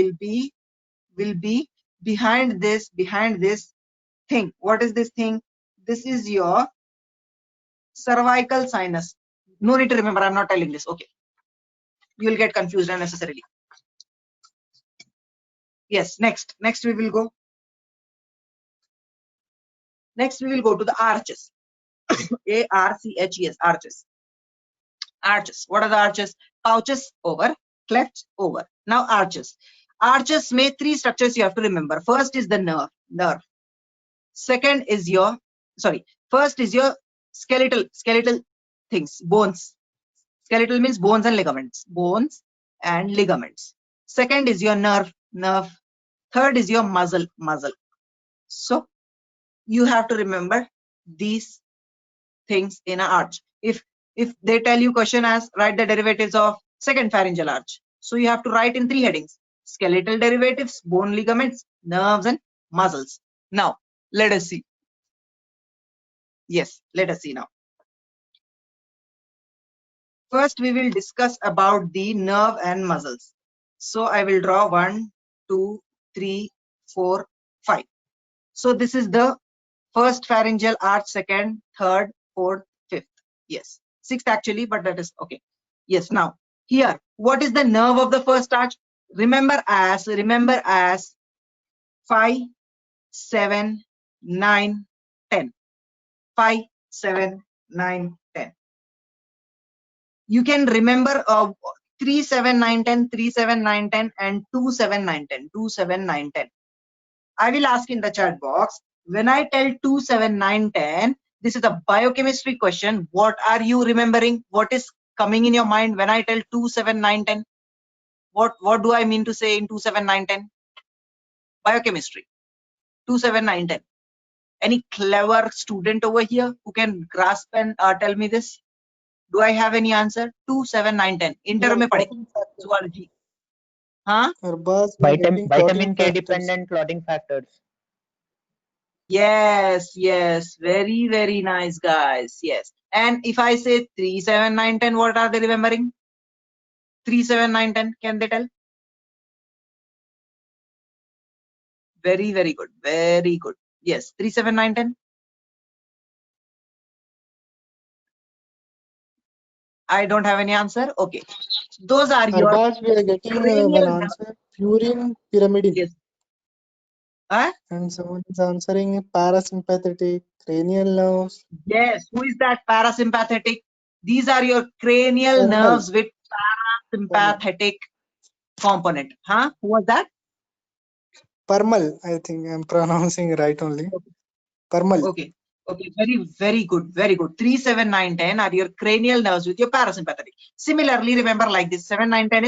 behind this thing. What is this thing? This is your cervical sinus. No need to remember. I'm not telling this. Okay. You will get confused unnecessarily. Yes. Next we will go. Next we will go to the arches. A-R-C-H-E-S. Arches. Arches. What are the arches? Pouches over, clefts over. Now arches. Arches may three structures you have to remember. First is the nerve. Second is your, first is your skeletal things, bones. Skeletal means bones and ligaments. Bones and ligaments. Second is your nerve. Third is your muscle. So you have to remember these things in an arch. If they tell you question as write the derivatives of second pharyngeal arch, so you have to write in three headings: skeletal derivatives, bone, ligaments, nerves, and muscles. Now let us see. Yes, let us see now. First we will discuss about the nerve and muscles. So I will draw 1, 2, 3, 4, 5. So this is the first pharyngeal arch, second, third, fourth, fifth. Yes, sixth actually, but that is okay. Yes, now here, what is the nerve of the first arch? Remember as 5, 7, 9, 10. 5, 7, 9, 10. You can remember 3, 7, 9, 10, 3, 7, 9, 10, and 2, 7, 9, 10, 2, 7, 9, 10. I will ask in the chat box, when I tell 2, 7, 9, 10, this is a biochemistry question. What are you remembering? What is coming in your mind when I tell 2, 7, 9, 10? What do I mean to say in 2, 7, 9, 10? Biochemistry. 2, 7, 9, 10. Any clever student over here who can grasp and tell me this? Do I have any answer? 2, 7, 9, 10. Inter mein padhe. Zoology. Huh? Arbaz, we are getting Vitamin clotting K factors. dependent clotting factors. Yes. Very nice, guys. Yes. And if I say 3, 7, 9, 10, what are they remembering? 3, 7, 9, 10. Can they tell? Very good. Very good. Yes. 3, 7, 9, 10. I don't have any answer. Okay. Those are your Arbaz, we are getting cranial one nerves. answer. Purine pyramidal. Yes. Huh? And someone is answering parasympathetic, cranial nerves. Yes. Who is that parasympathetic? These are your cranial Thermal. nerves with parasympathetic component. Huh? Who was that? Parmal, I think I'm pronouncing right only. Parmal. Okay. Very good. 3, 7, 9, 10 are your cranial nerves with your parasympathetic. Similarly, remember like this: 7, 9, 10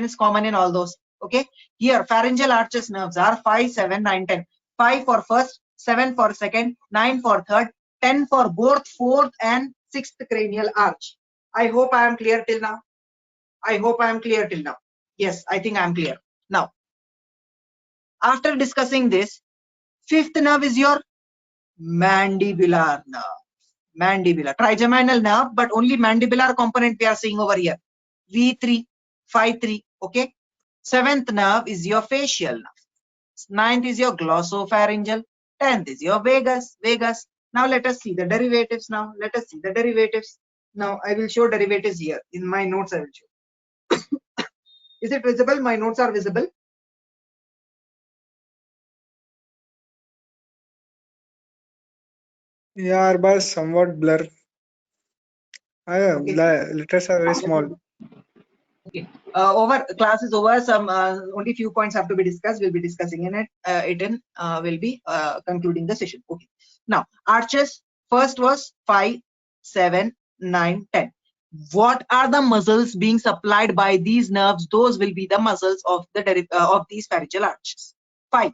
is common in all those. Okay. Here, pharyngeal arches nerves are 5, 7, 9, 10. 5 for first, 7 for second, 9 for third, 10 for both fourth and sixth cranial arch. I hope I am clear till now. Yes, I think I am clear. Now, after discussing this, fifth nerve is your mandibular nerve. Trigeminal nerve, but only mandibular component we are seeing over here. V3, 5-3. Okay. Seventh nerve is your facial nerve. Ninth is your glossopharyngeal. 10th is your vagus. Now let us see the derivatives. Now I will show derivatives here. In my notes I will show. Is it visible? My notes are visible. Yeah, Arbaz, somewhat blur. Okay. Letters are very small. Okay. Over class is over. Some only few points have to be discussed. We'll be discussing in it. We'll be concluding the session. Okay. Now arches. First was 5, 7, 9, 10. What are the muscles being supplied by these nerves? Those will be the muscles of the of these pharyngeal arches. 5.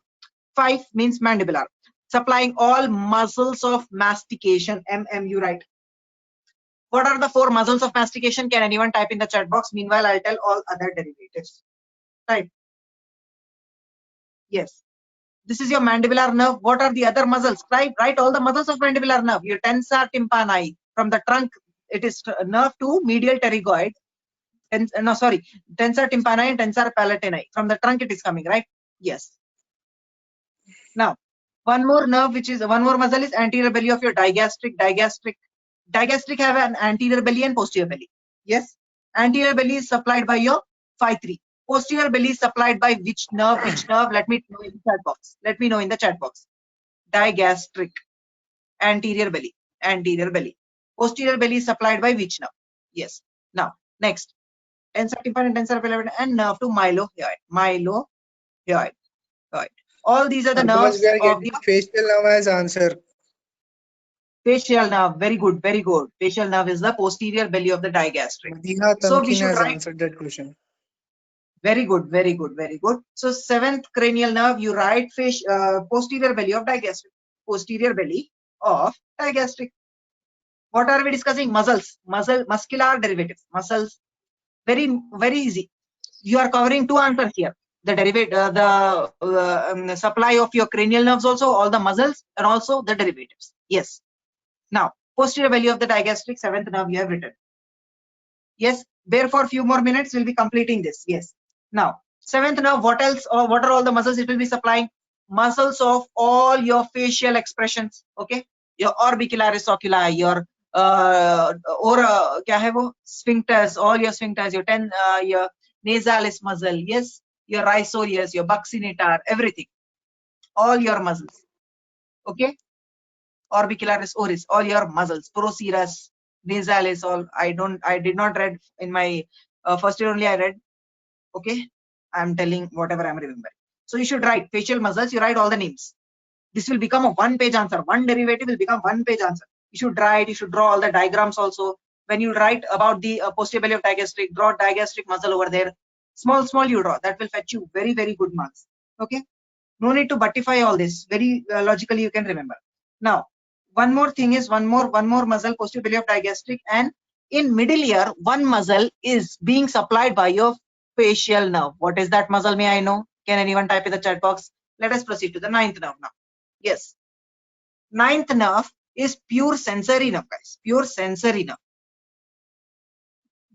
5 means mandibular, supplying all muscles of mastication. You write. What are the 4 muscles of mastication? Can anyone type in the chat box? Meanwhile, I'll tell all other derivatives. Right. Yes. This is your mandibular nerve. What are the other muscles? Write all the muscles of mandibular nerve. Your tensor tympani. From the trunk, it is nerve to medial pterygoid. Tensor tympani and tensor palatini. From the trunk, it is coming, right? Yes. Now, one more nerve, one more muscle is anterior belly of your digastric. Digastric have an anterior belly and posterior belly. Yes. Anterior belly is supplied by your phi 3. Posterior belly is supplied by which nerve? Which nerve? Let me know in the chat box. Let me know in the chat box. Digastric. Anterior belly. Anterior belly. Posterior belly is supplied by which nerve? Yes. Now, next. Tensor tympani and tensor palatini and nerve to mylohyoid. Mylohyoid. All these are the Otherwise, nerves we are of getting the facial nerve as answer. facial nerve. Very good, very good. Facial nerve is the posterior belly of the digastric. Madiha So we Tamkin should has write. answered that question. Very good, very good, very good. So 7th cranial nerve, you write posterior belly of digastric. Posterior belly of digastric. What are we discussing? Muscles, muscular derivatives, muscles. Very, very easy. You are covering 2 answers here. The the supply of your cranial nerves also, all the muscles, and also the derivatives. Yes. Now, posterior belly of the digastric, 7th nerve you have written. Yes, bear for a few more minutes, we'll be completing this. Yes. Now, 7th nerve, what else, or what are all the muscles it will be supplying? Muscles of all your facial expressions. Okay, your orbicularis oculi, your kya hai wo? Sphincters, all your sphincters, your nasalis muscle, yes, your rhizolius, your buccinator, everything, all your muscles. Okay, orbicularis oris, all your muscles, procerus, nasalis, all. I did not read in my first year only I read. Okay, I'm telling whatever I'm remembering. So you should write facial muscles, you write all the names. This will become a 1-page answer. One derivative will become 1-page answer. You should write, you should draw all the diagrams also. When you write about the posterior belly of digastric, draw digastric muscle over there. Small you draw. That will fetch you very, very good marks. Okay. No need to buttify all this. Very logically you can remember. Now, one more thing is one more muscle, posterior belly of digastric, and in middle ear, one muscle is being supplied by your facial nerve. What is that muscle? May I know? Can anyone type in the chat box? Let us proceed to the 9th nerve now. Yes. 9th nerve is pure sensory nerve, guys. Pure sensory nerve.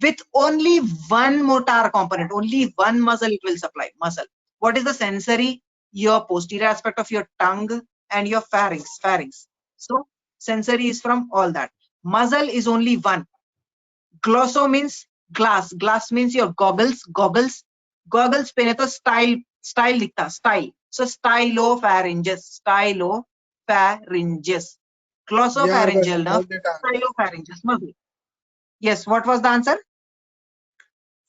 With only one motor component, only one muscle it will supply. Muscle. What is the sensory? Your posterior aspect of your tongue and your pharynx. So sensory is from all that. Muscle is only one. Glosso means glass. Glass means your goggles. Goggles पे तो style लिखता, style. So stylopharyngeus. Glossopharyngeal Yeah, nerve. got that answer. Stylopharyngeus muscle. Yes, what was the answer?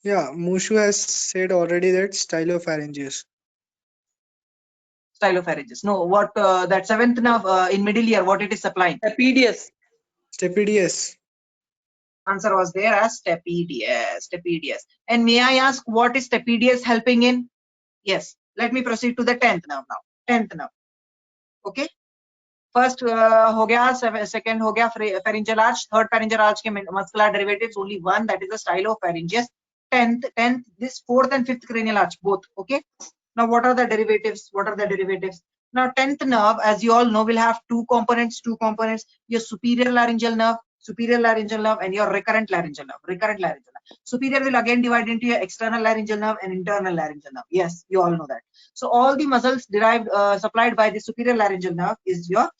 Yeah, Mushu has said already that stylopharyngeus. Stylopharyngeus. No, what that 7th nerve in middle ear, what it is supplying? Stapedius. Stapedius. Answer was there as stapedius. And may I ask what is stapedius helping in? Yes. Let me proceed to the 10th nerve now. 10th nerve. Okay. First हो गया, second हो गया pharyngeal arch, third pharyngeal arch के muscular derivatives only one, that is the stylopharyngeus. 10th, this 4th and 5th cranial arch both. Okay. Now what are the derivatives? Now 10th nerve, as you all know, will have two components. Your superior laryngeal nerve and your recurrent laryngeal nerve. Superior will again divide into your external laryngeal nerve and internal laryngeal nerve. Yes, you all know that. So all the muscles derived supplied by the superior laryngeal nerve is your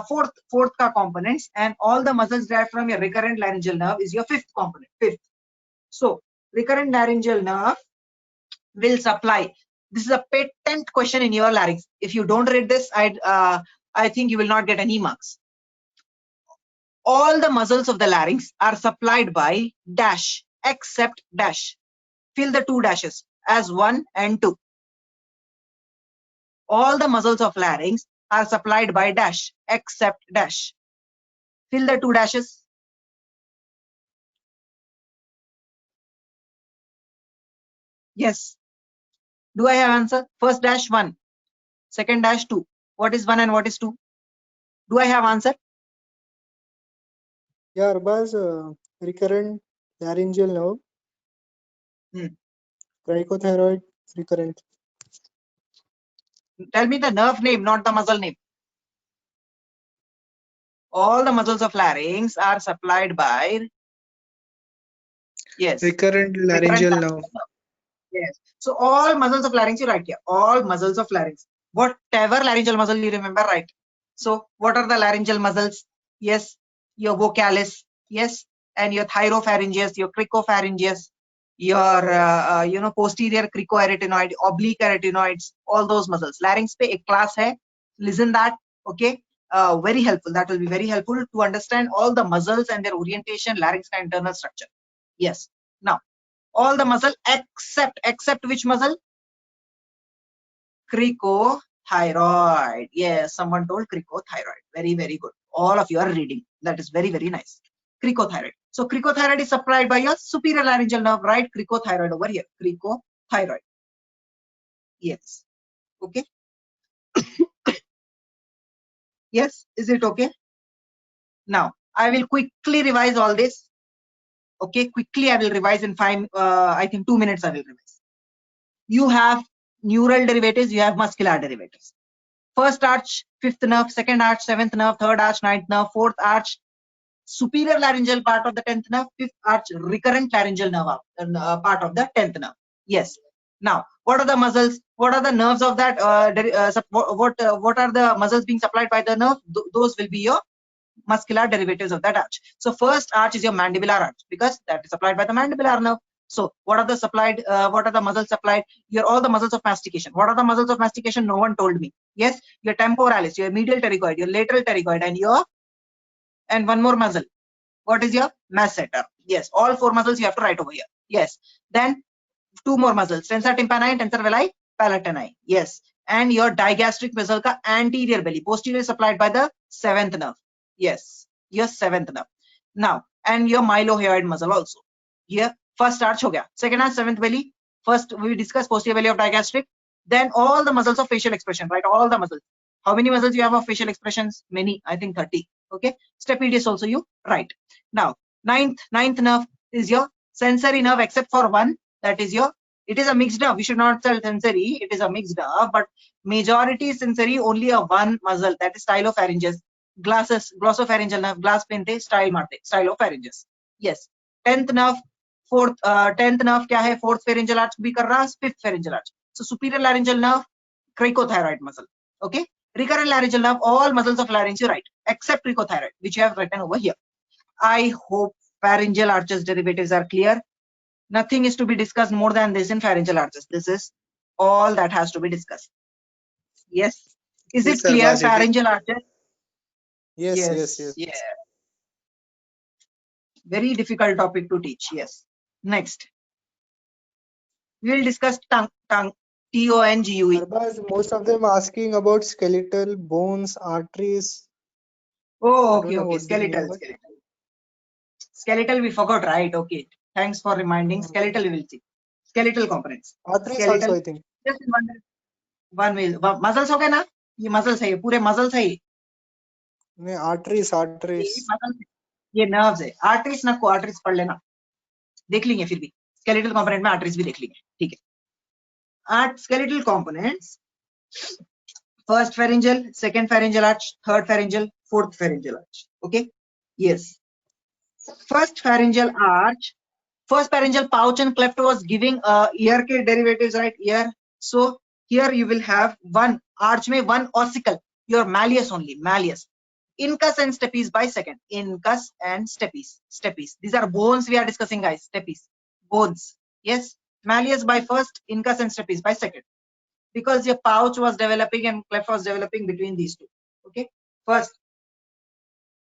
fourth components, and all the muscles derived from your recurrent laryngeal nerve is your fifth component. So recurrent laryngeal nerve will supply. This is a patent question in your larynx. If you don't read this, I think you will not get any marks. All the muscles of the larynx are supplied by dash except dash. Fill the 2 dashes as 1 and 2. All the muscles of larynx are supplied by dash except dash. Fill the 2 dashes. Yes. Do I have answer? First dash 1, second dash 2. What is 1 and what is 2? Do I have answer? Yeah, Arbaz, recurrent laryngeal nerve, Hmm. cricothyroid, recurrent. Tell me the nerve name, not the muscle name. All the muscles of larynx are supplied by, yes, Recurrent recurrent laryngeal laryngeal nerve. nerve. Yes. So all muscles of larynx you write here. All muscles of larynx. Whatever laryngeal muscle you remember, right? So what are the laryngeal muscles? Yes, your vocalis. Yes, and your thyropharyngeus, your cricopharyngeus, your posterior cricoarytenoid, oblique arytenoids, all those muscles. Larynx पे एक class है. Listen that. Okay. Very helpful. That will be very helpful to understand all the muscles and their orientation, larynx and internal structure. Yes. Now all the muscle except which muscle? Cricothyroid. Yes, someone told cricothyroid. Very, very good. All of you are reading. That is very, very nice. Cricothyroid. So cricothyroid is supplied by your superior laryngeal nerve, right? Cricothyroid over here. Cricothyroid. Yes. Okay. Yes. Is it okay? Now I will quickly revise all this. Okay. Quickly I will revise in I think 2 minutes I will revise. You have neural derivatives. You have muscular derivatives. First arch, fifth nerve, second arch, seventh nerve, third arch, ninth nerve, fourth arch, superior laryngeal part of the 10th nerve, fifth arch, recurrent laryngeal nerve part of the 10th nerve. Yes. Now, what are the muscles? What are the nerves of that? What are the muscles being supplied by the nerve? Those will be your muscular derivatives of that arch. So first arch is your mandibular arch because that is supplied by the mandibular nerve. So what are the supplied? What are the muscles supplied? Your all the muscles of mastication. What are the muscles of mastication? No one told me. Yes, your temporalis, your medial pterygoid, your lateral pterygoid, and one more muscle. What is your masseter? Yes, all 4 muscles you have to write over here. Yes. Then 2 more muscles, tensor tympani and tensor veli palatini. Yes. And your digastric muscle ka anterior belly, posterior supplied by the 7th nerve. Yes, your 7th nerve. Now, and your mylohyoid muscle also. Here, first arch ho gaya. Second arch, 7th belly. First, we discuss posterior belly of digastric. Then all the muscles of facial expression, right? All the muscles. How many muscles you have of facial expressions? Many, I think 30. Okay. Stapedius also you write. Now, ninth nerve is your sensory nerve except for one. That is your, it is a mixed nerve. We should not tell sensory. It is a mixed nerve, but majority is sensory, only a one muscle, that is stylopharyngeus. Glossopharyngeal nerve, glass pente, stylopharyngeus. Yes. 10th nerve, 10th nerve क्या है? 4th pharyngeal arch भी कर रहा, 5th pharyngeal arch. So superior laryngeal nerve, cricothyroid muscle. Okay. Recurrent laryngeal nerve, all muscles of larynx you write, except cricothyroid, which you have written over here. I hope pharyngeal arches derivatives are clear. Nothing is to be discussed more than this in pharyngeal arches. This is all that has to be discussed. Yes. Is Yes, it clear, Arbaz, it is. pharyngeal arches? Yes. Yeah. Very difficult topic to teach. Yes. Next. We will discuss tongue. T-O-N-G-U-E. Arbaz, most of them asking about skeletal, bones, arteries. Oh, I okay, don't know okay. what they mean, Skeletal, but skeletal we forgot, right? Okay. Thanks for reminding. Skeletal we will see. Skeletal components. arteries Skeletal. also, I think. Just in one way. Muscles हो गए ना? ये muscles है, ये पूरे muscles है ये. नहीं, arteries. ये muscles है, ये nerves है. Arteries ना को arteries पढ़ लेना. देख लेंगे फिर भी. Skeletal component में arteries भी देख लेंगे. ठीक है. Skeletal components. First pharyngeal, second pharyngeal arch, third pharyngeal, fourth pharyngeal arch. Okay. Yes. First pharyngeal arch. First pharyngeal pouch and cleft was giving ear के derivatives, right? Ear. So here you will have one arch में one ossicle. Your malleus only, malleus. Incus and stapes by second. Incus and stapes. These are bones we are discussing, guys. Stapes. Bones. Yes. Malleus by first, incus and stapes by second. Because your pouch was developing and cleft was developing between these two. Okay. First,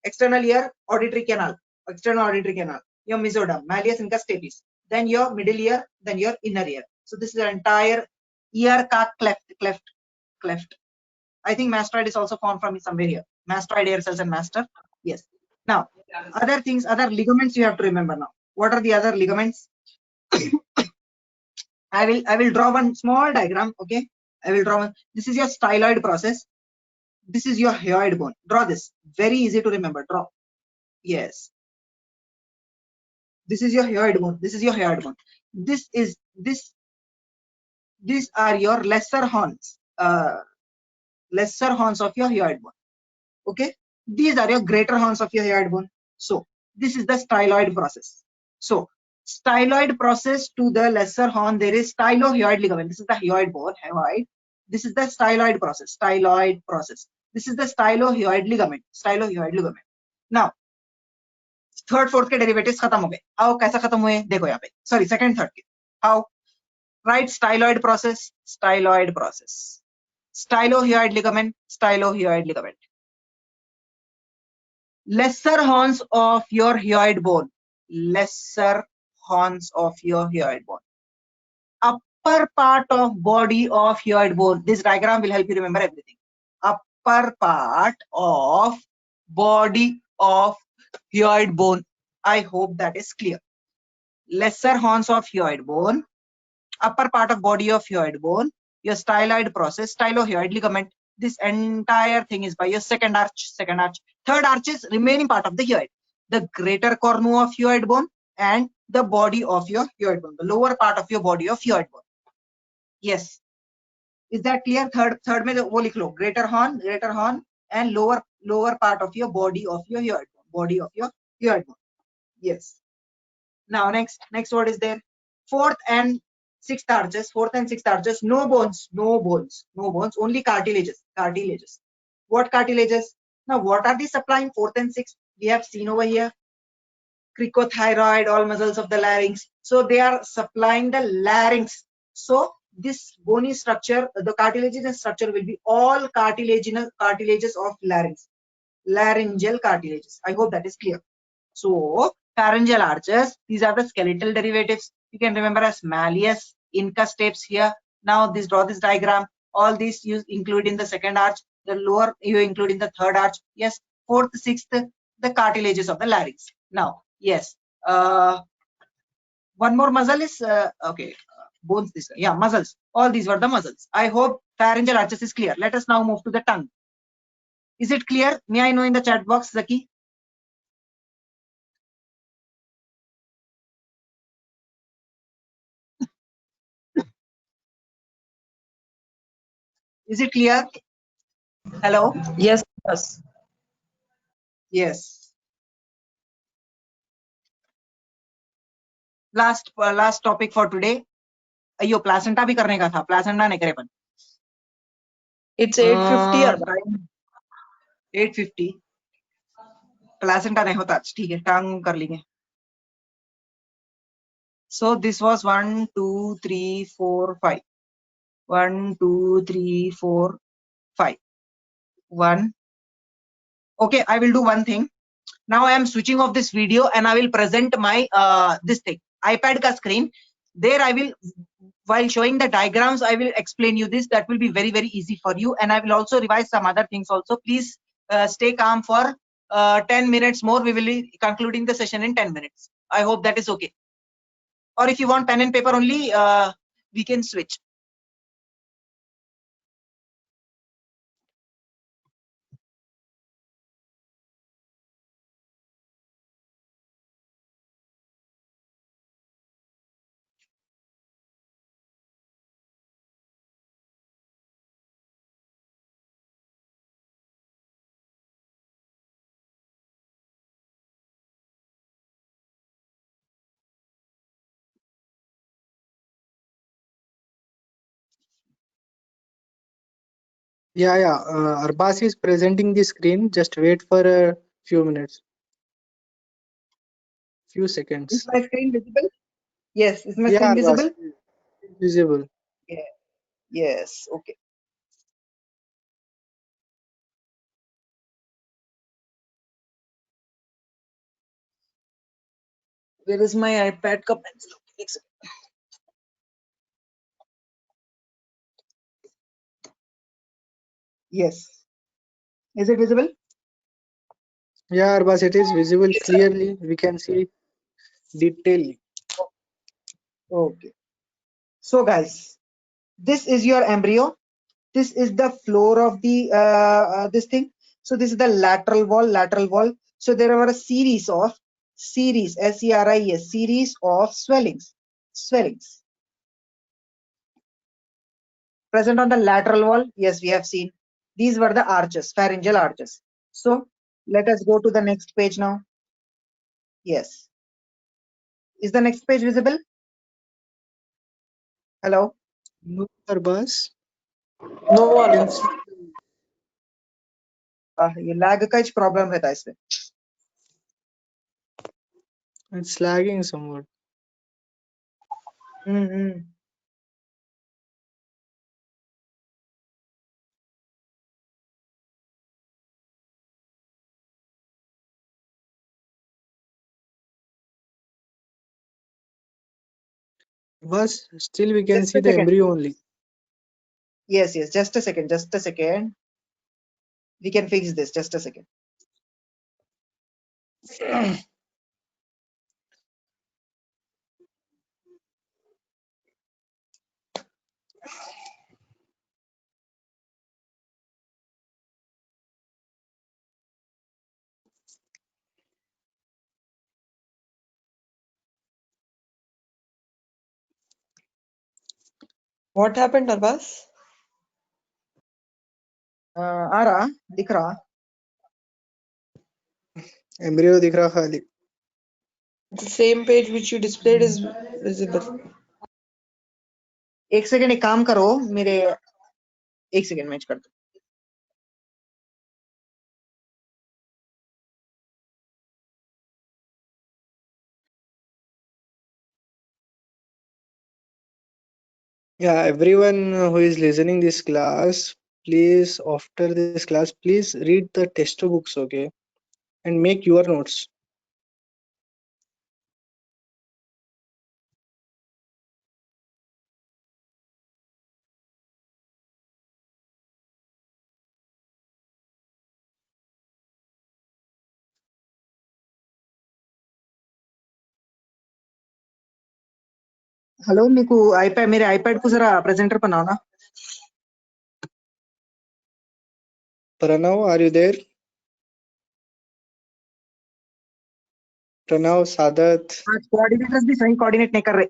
external ear, auditory canal. External auditory canal. Your mesoderm, malleus, incus, stapes. Then your middle ear, then your inner ear. So this is the entire ear ka cleft. I think mastoid is also formed from somewhere here. Mastoid ear cells and master. Yes. Now, other things, other ligaments you have to remember now. What are the other ligaments? I will draw one small diagram. Okay, I will draw one. This is your styloid process. This is your hyoid bone. Draw this. Very easy to remember. Draw. Yes. This is your hyoid bone. This is your hyoid bone. These are your lesser horns. Lesser horns of your hyoid bone. Okay. These are your greater horns of your hyoid bone. So this is the styloid process. So styloid process to the lesser horn, there is stylohyoid ligament. This is the hyoid bone, hyoid. This is the styloid process, styloid process. This is the stylohyoid ligament, stylohyoid ligament. Now, third fourth के derivatives खत्म हो गए. How कैसा खत्म हुए देखो यहाँ पे. सॉरी सेकंड थर्ड के. How right styloid process, styloid process. Stylohyoid ligament, stylohyoid ligament. Lesser horns of your hyoid bone, lesser horns of your hyoid bone. Upper part of body of hyoid bone. This diagram will help you remember everything. Upper part of body of hyoid bone. I hope that is clear. Lesser horns of hyoid bone, upper part of body of hyoid bone, your styloid process, stylohyoid ligament. This entire thing is by your second arch. Third arch is remaining part of the hyoid, the greater cornu of hyoid bone and the body of your hyoid bone, the lower part of your body of hyoid bone. Yes, is that clear? Third में वो लिख लो, greater horn and lower part of your body of your hyoid bone, body of your hyoid bone. Yes. Now next word is there. Fourth and sixth arches, no bones, only cartilages. What cartilages? Now what are the supplying fourth and sixth? We have seen over here. Cricothyroid, all muscles of the larynx. So they are supplying the larynx. So this bony structure, the cartilaginous structure will be all cartilages of larynx, laryngeal cartilages. I hope that is clear. So pharyngeal arches, these are the skeletal derivatives. You can remember as malleus, incus stapes here. Now draw this diagram. All these you include in the second arch. The lower you include in the third arch. Yes, fourth, sixth, the cartilages of the larynx. Now, yes, one more muscle is okay. Bones. This, yeah, muscles. All these were the muscles. I hope pharyngeal arches is clear. Let us now move to the tongue. Is it clear? May I know in the chat box, Zaki? Is it clear? Hello? Yes. Yes. Last topic for today. अयो placenta भी करने का था. Placenta नहीं करे अपन. It's 8:50. 8:50. Placenta नहीं होता. ठीक है, टांग कर लेंगे. So this was 1, 2, 3, 4, 5. 1, 2, 3, 4, 5. 1. Okay, I will do one thing. Now I am switching off this video and I will present my this thing, iPad ka screen. There I will, while showing the diagrams, I will explain you this. That will be very, very easy for you. And I will also revise some other things also. Please stay calm for 10 minutes more. We will be concluding the session in 10 minutes. I hope that is okay. Or if you want pen and paper only, we can switch. Yeah. Arbas is presenting the screen. Just wait for a few minutes. Few seconds. Is my screen visible? Yes. Is my Yeah, screen Arbas, visible? visible. Yeah. Yes. Okay. Where is my iPad ka pencil? Yes. Is it visible? Yeah, Arbas, it is visible clearly. We can see detail. Okay. So guys, this is your embryo. This is the floor of the this thing. So this is the lateral wall. So there were a series SERIS series of swellings present on the lateral wall. Yes, we have seen these were the arches, pharyngeal arches. So let us go to the next page now. Yes, is the next page visible? Hello? No, Arbaz. No, You can Arbaz. see ये lag का कुछ problem रहता है इसमें. it's lagging somewhat. Arbaz, still we can Just see a the second. embryo only. Yes, just a second. We can fix this. Just a second. What happened, Arbaz? आ रहा, दिख रहा. Embryo दिख रहा खाली. The same page which you displayed is visible. एक second एक काम करो मेरे, एक सेकंड मैच करता. Yeah, everyone who is listening this class, please after this class, please read the textbooks, okay, and make your notes. Hello, మీకు iPad, मेरे iPad को जरा प्रेजेंटर बनाओ ना. Pranav, are you there? Pranav, Sadat, आज coordinators भी सही coordinate नहीं कर रहे.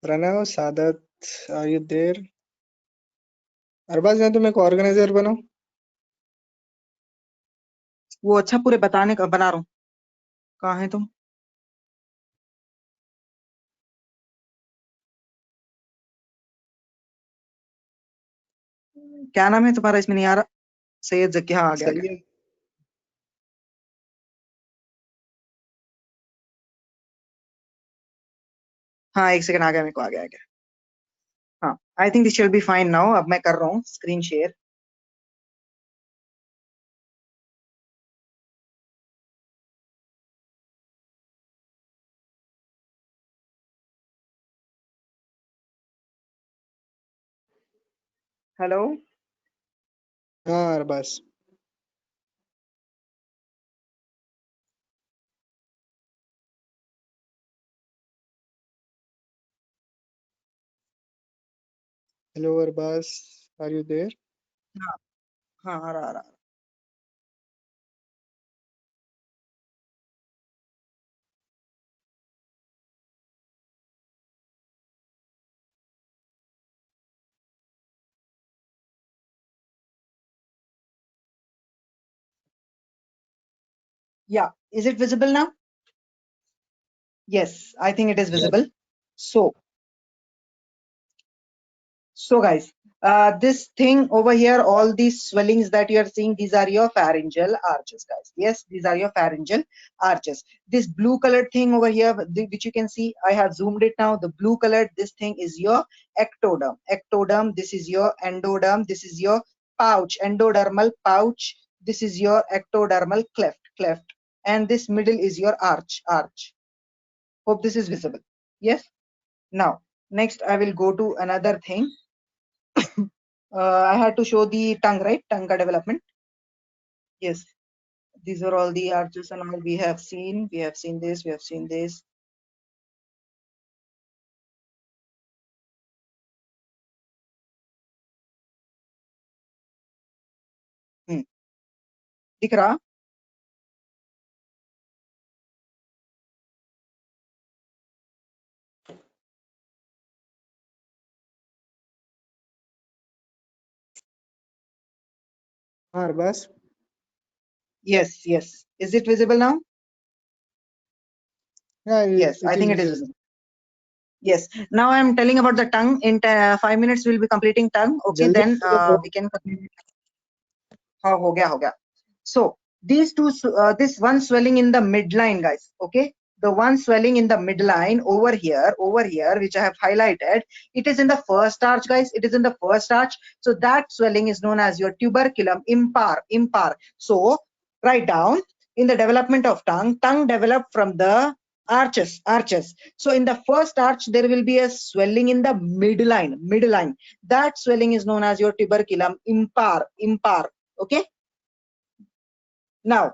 Pranav, Sadat, are you there? Arbaaz, मैं तुम्हें को ऑर्गेनाइजर बनाऊं? वो अच्छा पूरे बताने का बना रहा हूँ. कहाँ है तुम? क्या नाम है तुम्हारा? इसमें नहीं आ रहा. सैयद जकी. हाँ, आ गया. सही है. हाँ, एक सेकंड, आ गया मेरे को, आ गया. हाँ, I think this will be fine now. अब मैं कर रहा हूँ स्क्रीन शेयर. हेलो. हाँ Arbaaz. Hello Arbaaz, are you there? हाँ हाँ, आ रहा, आ रहा. Yeah, is it visible now? Yes, I think it is visible. So guys, this thing over here, all these swellings that you are seeing, these are your pharyngeal arches, guys. Yes, these are your pharyngeal arches. This blue colored thing over here, which you can see, I have zoomed it now. The blue colored, this thing is your ectoderm. Ectoderm, this is your endoderm, this is your pouch, endodermal pouch. This is your ectodermal cleft. And this middle is your arch. Hope this is visible. Yes. Now, next I will go to another thing. I had to show the tongue, right? Tongue ka development. Yes. These are all the arches and all we have seen. We have seen this. We have seen this. दिख रहा? Arbas? Yes, yes. Is it visible now? Yeah, Yes, I think it is visible. Yes. Now I'm telling about the tongue. In 5 minutes we'll be completing tongue. Okay, Jaldi then karo. we can. हाँ हो गया. So these two, this one swelling in the midline, guys. Okay, the one swelling in the midline over here, which I have highlighted. It is in the first arch, guys. It is in the first arch. So that swelling is known as your tuberculum impar. So write down in the development of tongue developed from the arches. So in the first arch there will be a swelling in the midline. That swelling is known as your tuberculum impar. Okay. Now,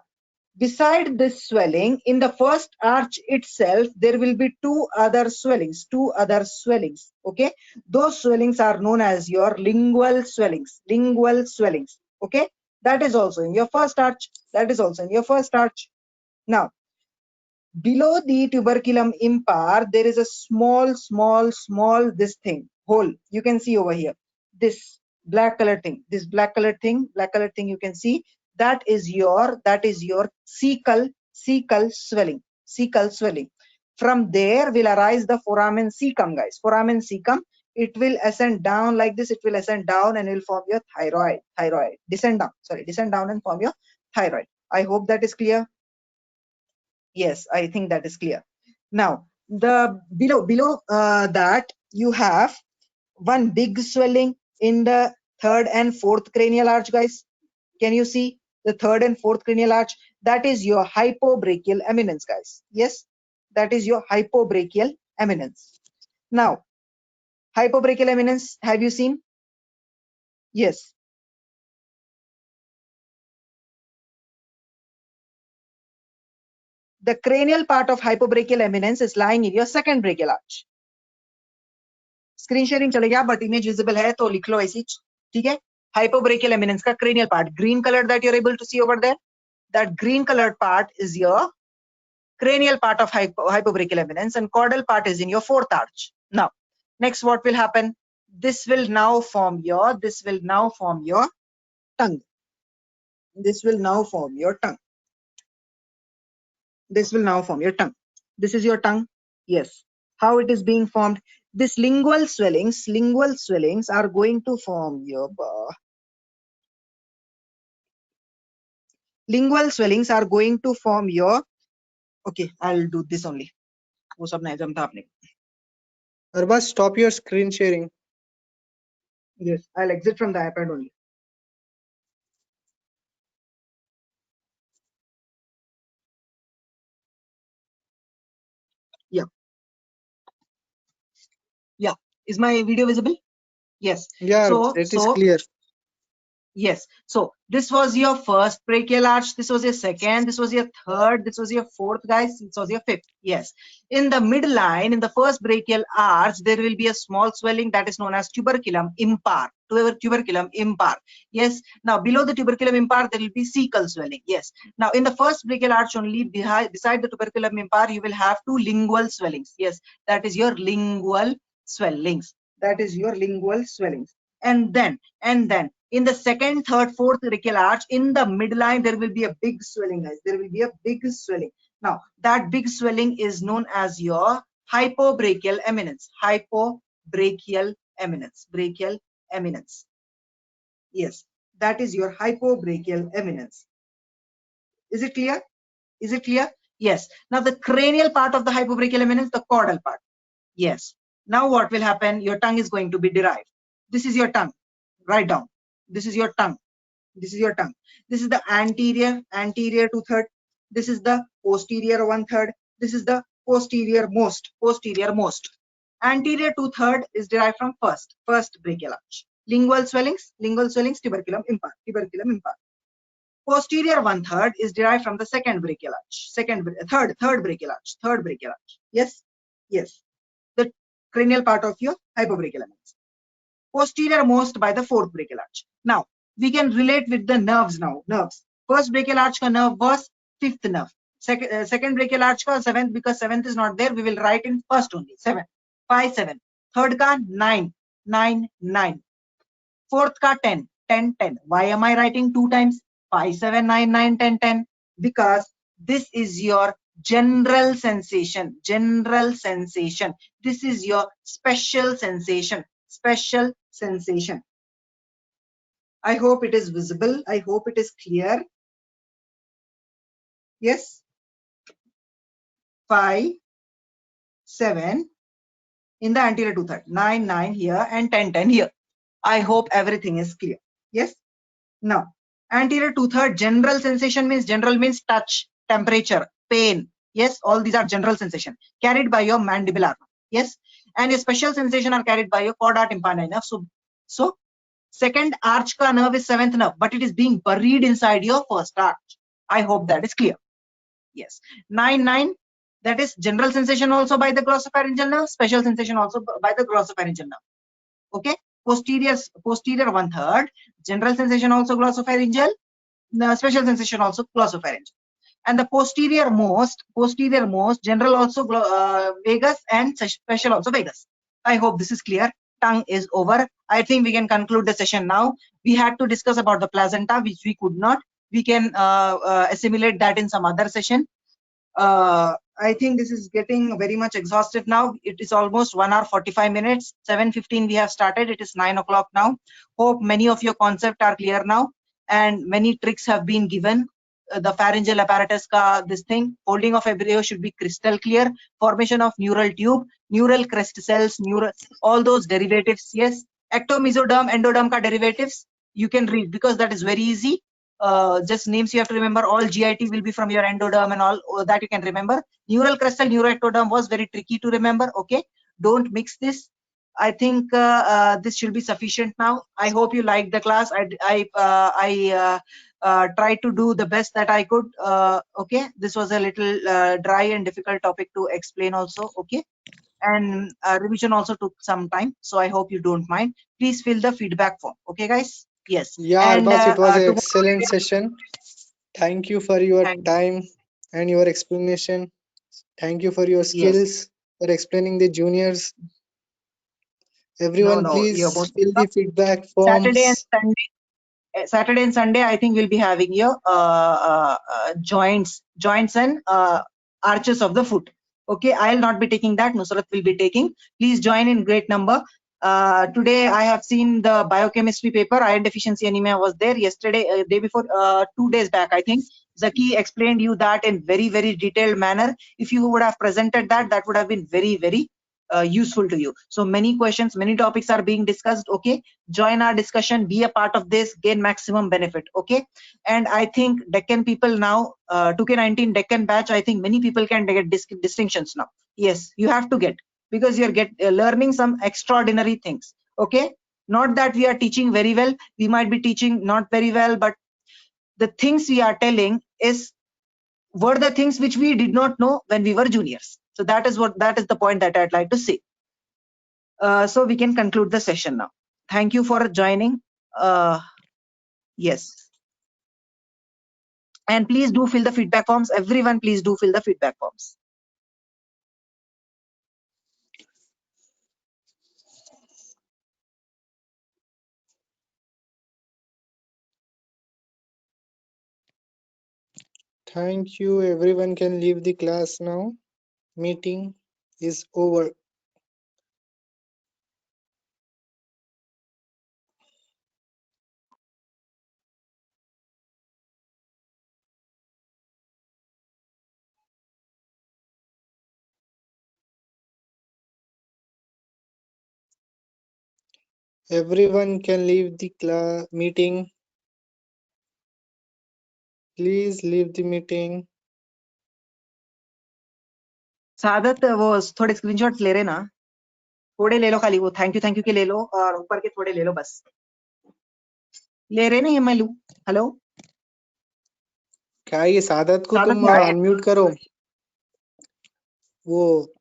beside this swelling, in the first arch itself, there will be two other swellings. Okay, those swellings are known as your lingual swellings. Okay, that is also in your first arch. Now, below the tuberculum impar, there is a small this thing, hole. You can see over here. This black colored thing. You can see that is your cecal swelling. From there will arise the foramen cecum, guys. Foramen cecum. It will ascend down like this. It will ascend down and will form your thyroid. Descend down and form your thyroid. I hope that is clear. Yes, I think that is clear. Now, the below that you have one big swelling in the third and fourth cranial arch, guys. Can you see the third and fourth cranial arch? That is your hypobrachial eminence, guys. Yes, that is your hypobrachial eminence. Now, hypobrachial eminence, have you seen? Yes. The cranial part of hypobrachial eminence is lying in your second brachial arch. Screen sharing चलेगा but image visible है तो लिख लो ऐसी, ठीक है. Hypobrachial eminence का cranial part, green color that you're able to see over there, that green colored part is your cranial part of hypobrachial eminence, and caudal part is in your fourth arch. Now, next what will happen? This will now form your tongue. This will now form your tongue. This is your tongue. Yes. How it is being formed? This lingual swellings are going to form your okay, I'll do this only. वो सब नहीं जमता आपने. Arbas, stop your screen sharing. Yes, I'll exit from the iPad only. Yeah. Is my video visible? Yes. Yeah, So it is clear. Yes. So this was your first brachial arch. This was your second. This was your third. This was your fourth, guys. This was your fifth. Yes. In the midline, in the first brachial arch, there will be a small swelling that is known as tuberculum impar. Yes. Now below the tuberculum impar, there will be cecal swelling. Yes. Now in the first brachial arch only, beside the tuberculum impar, you will have two lingual swellings. Yes. That is your lingual swellings. And then in the second, third, fourth brachial arch, in the midline, there will be a big swelling, guys. Now, that big swelling is known as your hypobrachial eminence. Brachial eminence. Yes, that is your hypobrachial eminence. Is it clear? Yes. Now, the cranial part of the hypobrachial eminence, the caudal part. Yes. Now, what will happen? Your tongue is going to be derived. This is your tongue. Write down. This is your tongue. This is the anterior 2/3. This is the posterior 1/3. This is the posterior most. Anterior 2/3 is derived from first brachial arch. Lingual swellings, tuberculum impar. Posterior 1/3 is derived from the second brachial arch, third brachial arch. Yes. The cranial part of your hypobrachial lemma. Posterior most by the fourth brachial arch. Now we can relate with the nerves now. Nerves. First brachial arch ka nerve was fifth nerve. Second brachial arch ka seventh, because seventh is not there. We will write in first only. 7, 5, 7. Third ka 9, 9, 9. Fourth ka 10, 10, 10. Why am I writing 2 times? 5, 7, 9, 9, 10, 10. Because this is your general sensation. This is your special sensation. I hope it is visible. I hope it is clear. Yes. 5, 7 in the anterior 2/3, 9, 9 here and 10, 10 here. I hope everything is clear. Yes. Now, anterior 2/3 general sensation means, general means touch, temperature, pain. Yes, all these are general sensation carried by your mandibular nerve. Yes, and your special sensation are carried by your chorda tympani nerve. So second arch ka nerve is seventh nerve, but it is being buried inside your first arch. I hope that is clear. Yes, 9, 9. That is general sensation also by the glossopharyngeal nerve, special sensation also by the glossopharyngeal nerve. Okay, posterior 1/3, general sensation also glossopharyngeal, special sensation also glossopharyngeal. And the posterior most, general also vagus and special also vagus. I hope this is clear. Tongue is over. I think we can conclude the session now. We had to discuss about the placenta, which we could not. We can assimilate that in some other session. I think this is getting very much exhaustive now. It is almost 1 hour 45 minutes. 7:15 we have started. It is 9 o'clock now. Hope many of your concepts are clear now, and many tricks have been given. The pharyngeal apparatus ka this thing, holding of embryo should be crystal clear. Formation of neural tube, neural crest cells, all those derivatives. Yes, ectomesoderm, endoderm ka derivatives you can read, because that is very easy. Just names you have to remember. All GIT will be from your endoderm and all that you can remember. Neural crestal, neuroectoderm was very tricky to remember. Okay, don't mix this. I think this should be sufficient now. I hope you liked the class. I tried to do the best that I could. Okay, this was a little dry and difficult topic to explain also. Okay, and revision also took some time, so I hope you don't mind. Please fill the feedback form. Okay, guys. Yes. Yeah, And Arbas, it was an tomorrow, excellent session. Thank you for your thank time and your explanation. Thank you for your yes. skills for explaining the juniors. No, Everyone, you're please most fill the welcome. feedback Saturday and forms. Sunday. Saturday and Sunday, I think we'll be having your joints and arches of the foot. Okay, I'll not be taking that. Nusrat will be taking. Please join in great number. Today I have seen the biochemistry paper. Iron deficiency anemia was there. Yesterday, day before, 2 days back, I think Zaki explained you that in very detailed manner. If you would have presented that, that would have been very useful to you. So many questions, many topics are being discussed. Okay, join our discussion, be a part of this, gain maximum benefit. Okay, and I think Deccan people now, 2K19 Deccan batch, I think many people can get distinctions now. Yes, you have to get, because you're learning some extraordinary things. Okay, not that we are teaching very well, we might be teaching not very well, but the things we are telling were the things which we did not know when we were juniors. So that is the point that I'd like to say. So we can conclude the session now. Thank you for joining. Yes, and please do fill the feedback forms. Everyone, please do fill the feedback forms. Thank you. Everyone can leave the class now. Meeting is over. Everyone can leave the class meeting. Please leave the meeting. सादत वो थोड़े screenshots ले रहे ना, थोड़े ले लो खाली, वो thank you के ले लो और ऊपर के थोड़े ले लो बस। ले रहे नहीं है, मैं लूं? हेलो क्या ये सादत को सादत तुम क्या है? अनम्यूट करो। वो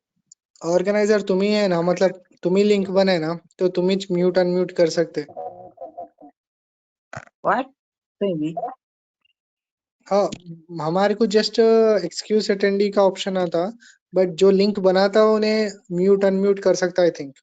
ऑर्गेनाइजर तुम ही है ना, मतलब तुम ही लिंक बने ना, तो तुम ही म्यूट अनम्यूट कर सकते। व्हाट? सही में? हाँ, हमारे को जस्ट एक्सक्यूज अटेंडी का ऑप्शन आता, बट जो लिंक बनाता उन्हें म्यूट अनम्यूट कर सकता आई थिंक।